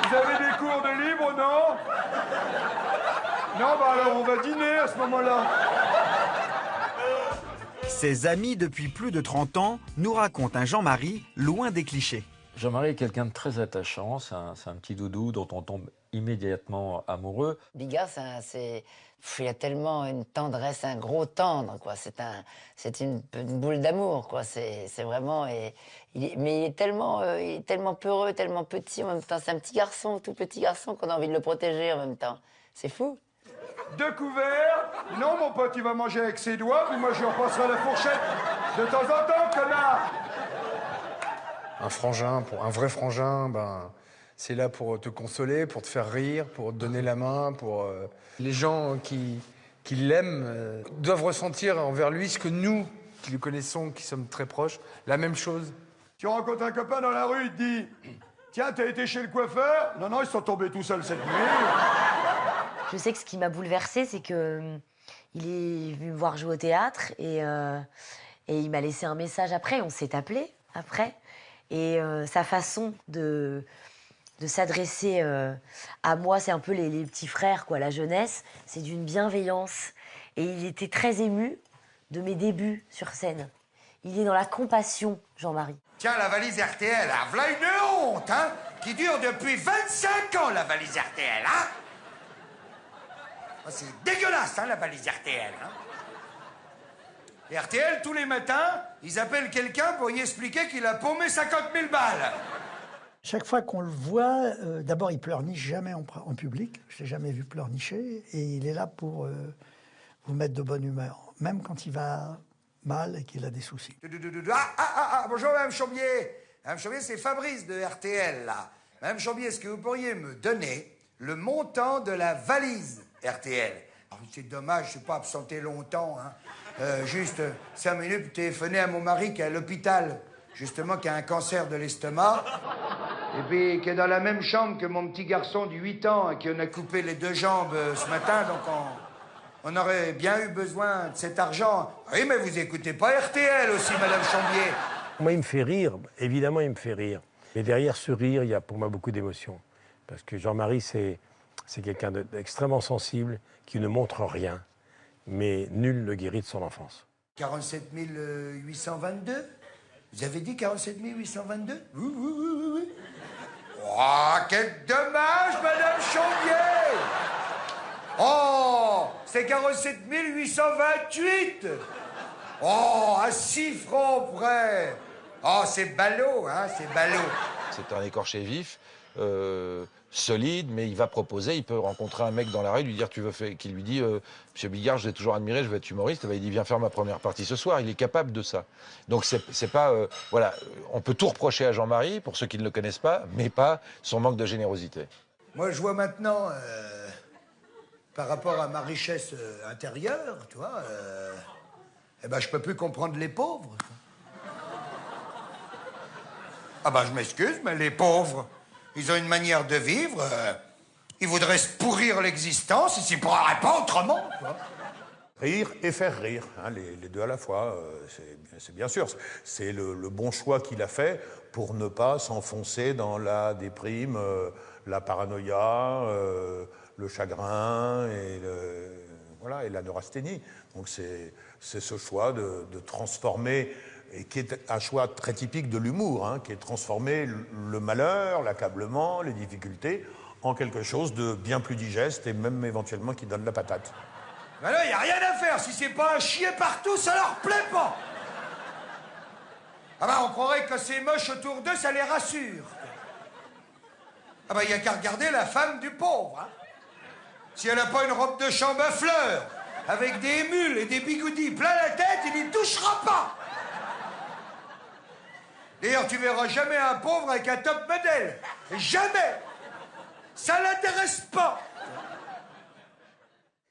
Vous avez des cours de libre, non? Non, bah alors on va dîner à ce moment-là. Ses amis depuis plus de 30 ans nous racontent un Jean-Marie loin des clichés. Jean-Marie est quelqu'un de très attachant, c'est un petit doudou dont on tombe immédiatement amoureux. Bigard, il y a tellement une tendresse, un gros tendre, quoi. C'est une boule d'amour, quoi. C'est vraiment... mais il est tellement peureux, tellement petit en même temps. C'est un petit garçon, tout petit garçon, qu'on a envie de le protéger en même temps. C'est fou. 2 couverts. Non, mon pote, il va manger avec ses doigts, puis moi, je lui repasserai la fourchette de temps en temps, connard. Un frangin, un vrai frangin, ben, c'est là pour te consoler, pour te faire rire, pour te donner la main, pour... Les gens qui l'aiment doivent ressentir envers lui ce que nous, qui le connaissons, qui sommes très proches, la même chose. Tu rencontres un copain dans la rue, il te dit « Tiens, t'as été chez le coiffeur ?» Non, non, ils sont tombés tout seuls cette nuit. Je sais que ce qui m'a bouleversée, c'est que il est venu me voir jouer au théâtre et il m'a laissé un message après. On s'est appelé après. Et sa façon de s'adresser à moi, c'est un peu les petits frères, quoi, la jeunesse. C'est d'une bienveillance. Et il était très ému de mes débuts sur scène. Il est dans la compassion, Jean-Marie. Tiens, la valise RTL, hein, voilà une honte, hein, qui dure depuis 25 ans, la valise RTL, hein. Oh, c'est dégueulasse, hein, la valise RTL, hein. Et RTL, tous les matins, ils appellent quelqu'un pour y expliquer qu'il a paumé 50 000 balles. Chaque fois qu'on le voit, d'abord, il pleurniche jamais en public. Je ne l'ai jamais vu pleurnicher. Et il est là pour vous mettre de bonne humeur, même quand il va mal et qu'il a des soucis. Bonjour, Mme Chambier. Mme Chambier, c'est Fabrice de RTL, là. Mme Chambier, est-ce que vous pourriez me donner le montant de la valise RTL? C'est dommage, je ne suis pas absenté longtemps, hein. Juste 5 minutes pour téléphoner à mon mari qui est à l'hôpital, justement, qui a un cancer de l'estomac. Et puis qui est dans la même chambre que mon petit garçon de 8 ans, qui en a coupé les 2 jambes ce matin, donc on aurait bien eu besoin de cet argent. Oui, mais vous écoutez pas RTL aussi, Madame Chambier. Moi, il me fait rire, évidemment, il me fait rire. Mais derrière ce rire, il y a pour moi beaucoup d'émotions. Parce que Jean-Marie, c'est quelqu'un d'extrêmement sensible, qui ne montre rien. Mais nul ne guérit de son enfance. 47 822? Vous avez dit 47 822? Oui. Oh, quel dommage, Madame Chambier! Oh, c'est 47 828! Oh, à 6 francs près! Oh, c'est ballot, hein, c'est ballot. C'est un écorché vif. solide, mais il va proposer, il peut rencontrer un mec dans la rue, lui dire qui lui dit Monsieur Bigard, je l'ai toujours admiré, je veux être humoriste. Il dit viens faire ma première partie ce soir. Il est capable de ça. Donc c'est pas voilà, on peut tout reprocher à Jean-Marie pour ceux qui ne le connaissent pas, mais pas son manque de générosité. Moi, je vois maintenant, par rapport à ma richesse intérieure, tu vois, eh ben, je peux plus comprendre les pauvres. Ah ben, je m'excuse, mais les pauvres, ils ont une manière de vivre. Ils voudraient se pourrir l'existence, ils s'y pourraient pas autrement, quoi. Rire et faire rire, hein, les deux à la fois, c'est bien sûr. C'est le bon choix qu'il a fait pour ne pas s'enfoncer dans la déprime, la paranoïa, le chagrin et, voilà, et la neurasthénie. Donc c'est ce choix de transformer, et qui est un choix très typique de l'humour, hein, qui est de transformer le malheur, l'accablement, les difficultés en quelque chose de bien plus digeste et même éventuellement qui donne la patate. Ben là, il n'y a rien à faire. Si c'est pas un chier partout, ça leur plaît pas. Ah ben, on croirait que c'est moche autour d'eux, ça les rassure. Ah ben, il n'y a qu'à regarder la femme du pauvre, hein. Si elle n'a pas une robe de chambre à fleurs, avec des mules et des bigoudis plein la tête, il n'y touchera pas. D'ailleurs, tu verras jamais un pauvre avec un top modèle. Jamais. Ça l'intéresse pas.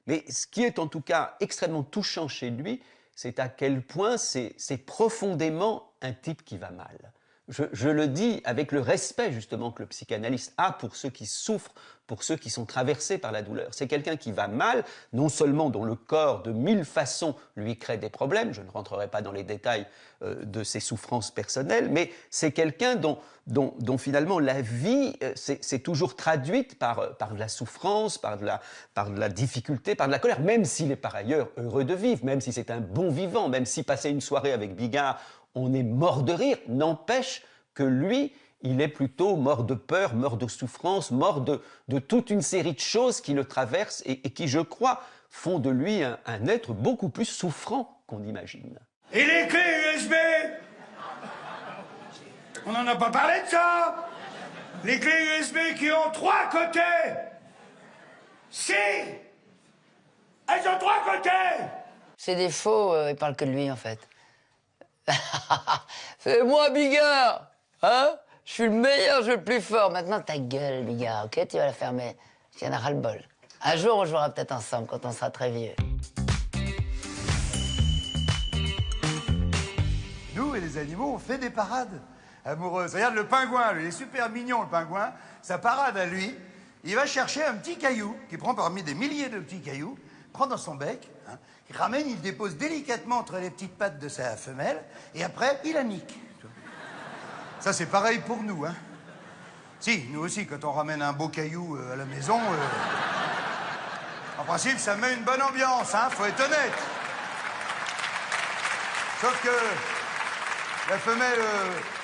Mais ce qui est en tout cas extrêmement touchant chez lui, c'est à quel point c'est profondément un type qui va mal. Je le dis avec le respect justement que le psychanalyste a pour ceux qui souffrent, pour ceux qui sont traversés par la douleur. C'est quelqu'un qui va mal, non seulement dont le corps de 1000 façons lui crée des problèmes, je ne rentrerai pas dans les détails de ses souffrances personnelles, mais c'est quelqu'un dont finalement la vie c'est toujours traduite par de la souffrance, par de la difficulté, par de la colère, même s'il est par ailleurs heureux de vivre, même si c'est un bon vivant, même si passer une soirée avec Bigard, on est mort de rire, n'empêche que lui, il est plutôt mort de peur, mort de souffrance, mort de toute une série de choses qui le traversent et qui, je crois, font de lui un être beaucoup plus souffrant qu'on imagine. Et les clés USB? On n'en a pas parlé de ça. Les clés USB qui ont 3 côtés. Si! Elles ont 3 côtés! Ses défauts, il parle que de lui, en fait. Fais-moi, Bigard! Hein? Je suis le meilleur, je suis le plus fort. Maintenant, ta gueule, Bigard, ok? Tu vas la fermer. Il y en a ras-le-bol. Un jour, on jouera peut-être ensemble quand on sera très vieux. Nous et les animaux, on fait des parades amoureuses. Regarde le pingouin, lui, il est super mignon, le pingouin. Sa parade à lui, il va chercher un petit caillou, qu'il prend parmi des milliers de petits cailloux, prend dans son bec, hein, il ramène, il le dépose délicatement entre les petites pattes de sa femelle, et après, il la nique. Ça, c'est pareil pour nous, hein. Si, nous aussi, quand on ramène un beau caillou à la maison, en principe, ça met une bonne ambiance, hein, faut être honnête. Sauf que la femelle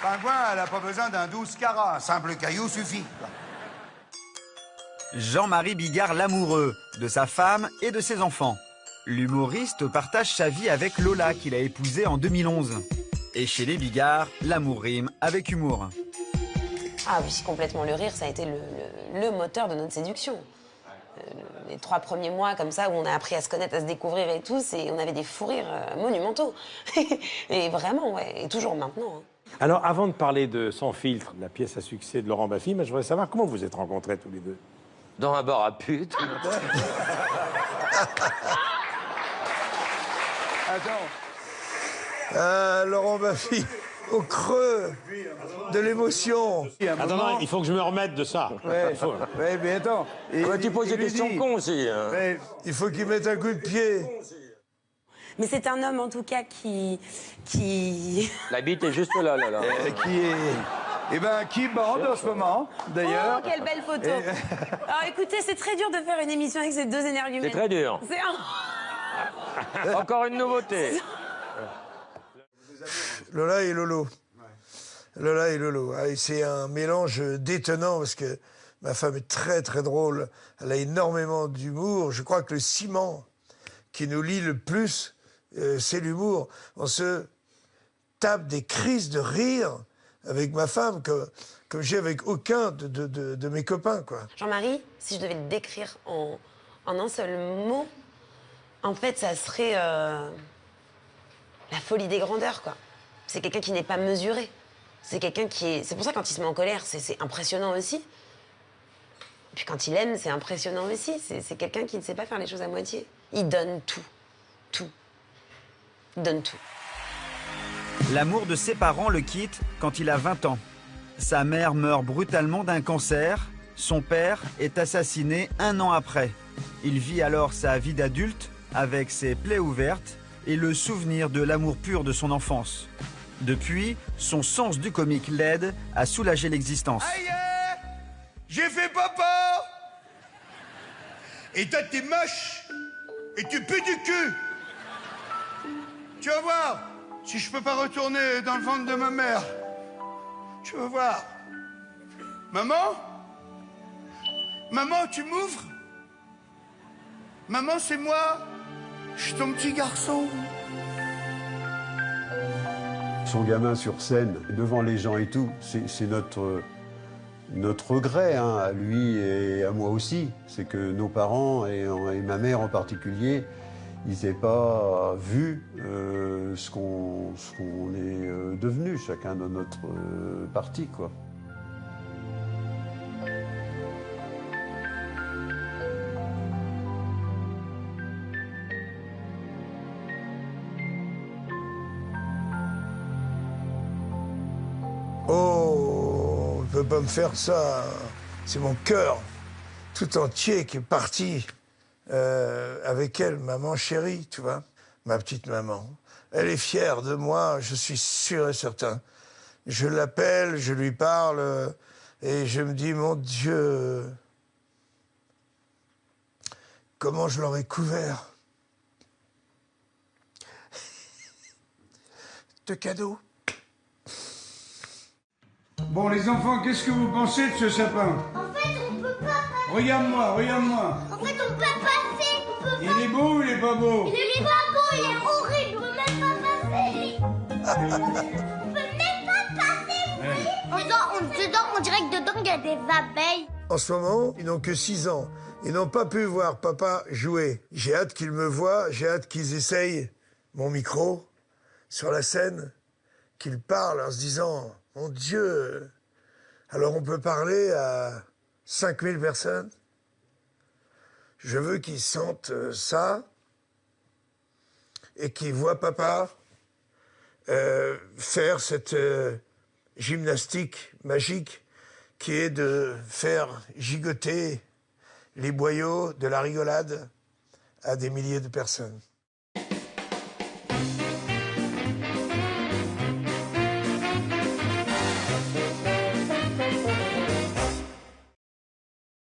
pingouin, elle n'a pas besoin d'un 12 carats, un simple caillou suffit. Jean-Marie Bigard l'amoureux de sa femme et de ses enfants. L'humoriste partage sa vie avec Lola qu'il a épousée en 2011. Et chez les Bigard, l'amour rime avec humour. Ah oui, complètement. Le rire, ça a été le moteur de notre séduction. Les 3 premiers mois comme ça, où on a appris à se connaître, à se découvrir et tout, on avait des fous rires monumentaux. Et vraiment, ouais, et toujours maintenant. Hein. Alors, avant de parler de Sans filtre, la pièce à succès de Laurent Baffy, je voudrais savoir comment vous êtes rencontrés tous les deux. Dans un bar à pute. Attends. Laurent Baffy, au creux de l'émotion. Attends, il faut que je me remette de ça. Ouais, ouais, mais attends. Tu poses des questions cons aussi. Hein. Ouais, il faut qu'il mette un coup de pied. Mais c'est un homme, en tout cas, qui... La bite est juste là. Qui bande en ce moment, d'ailleurs. Oh, quelle belle photo. Alors écoutez, c'est très dur de faire une émission avec ces 2 énergumènes. C'est très dur. Encore une nouveauté. Lola et Lolo. Lola et Lolo. Ah, c'est un mélange détonnant parce que ma femme est très très drôle. Elle a énormément d'humour. Je crois que le ciment qui nous lie le plus, c'est l'humour. On se tape des crises de rire avec ma femme comme j'ai avec aucun de mes copains, quoi. Jean-Marie, si je devais le décrire en un seul mot, en fait, ça serait la folie des grandeurs, quoi. C'est quelqu'un qui n'est pas mesuré. C'est quelqu'un qui est... C'est pour ça, quand il se met en colère, c'est impressionnant aussi. Et puis quand il aime, c'est impressionnant aussi. C'est quelqu'un qui ne sait pas faire les choses à moitié. Il donne tout. Tout. Il donne tout. L'amour de ses parents le quitte quand il a 20 ans. Sa mère meurt brutalement d'un cancer. Son père est assassiné 1 an après. Il vit alors sa vie d'adulte avec ses plaies ouvertes et le souvenir de l'amour pur de son enfance. Depuis, son sens du comique l'aide à soulager l'existence. Aïe, j'ai fait papa. Et toi, t'es moche. Et tu pues du cul. Tu vas voir si je peux pas retourner dans le ventre de ma mère. Tu vas voir. Maman? Maman, tu m'ouvres? Maman, c'est moi. Je suis ton petit garçon. Son gamin sur scène, devant les gens et tout, c'est notre regret, hein, à lui et à moi aussi. C'est que nos parents, et ma mère en particulier, ils n'aient pas vu ce qu'on est devenu, chacun de notre parti, quoi. Oh, on ne peut pas me faire ça. C'est mon cœur tout entier qui est parti avec elle, maman chérie, tu vois, ma petite maman. Elle est fière de moi, je suis sûr et certain. Je l'appelle, je lui parle et je me dis, mon Dieu, comment je l'aurais couvert de cadeaux. Bon, les enfants, qu'est-ce que vous pensez de ce sapin? En fait, on peut pas passer. Regarde-moi, regarde-moi. En fait, on peut pas passer. On peut Il est beau ou il est pas beau? Il est pas beau, il est horrible. On peut même pas passer. On peut même pas passer, vous voyez? Dedans, on dirait que dedans, il y a des abeilles. En ce moment, ils n'ont que 6 ans. Ils n'ont pas pu voir papa jouer. J'ai hâte qu'ils me voient, j'ai hâte qu'ils essayent mon micro sur la scène, qu'ils parlent en se disant... Mon Dieu! Alors on peut parler à 5000 personnes. Je veux qu'ils sentent ça et qu'ils voient papa faire cette gymnastique magique qui est de faire gigoter les boyaux de la rigolade à des milliers de personnes.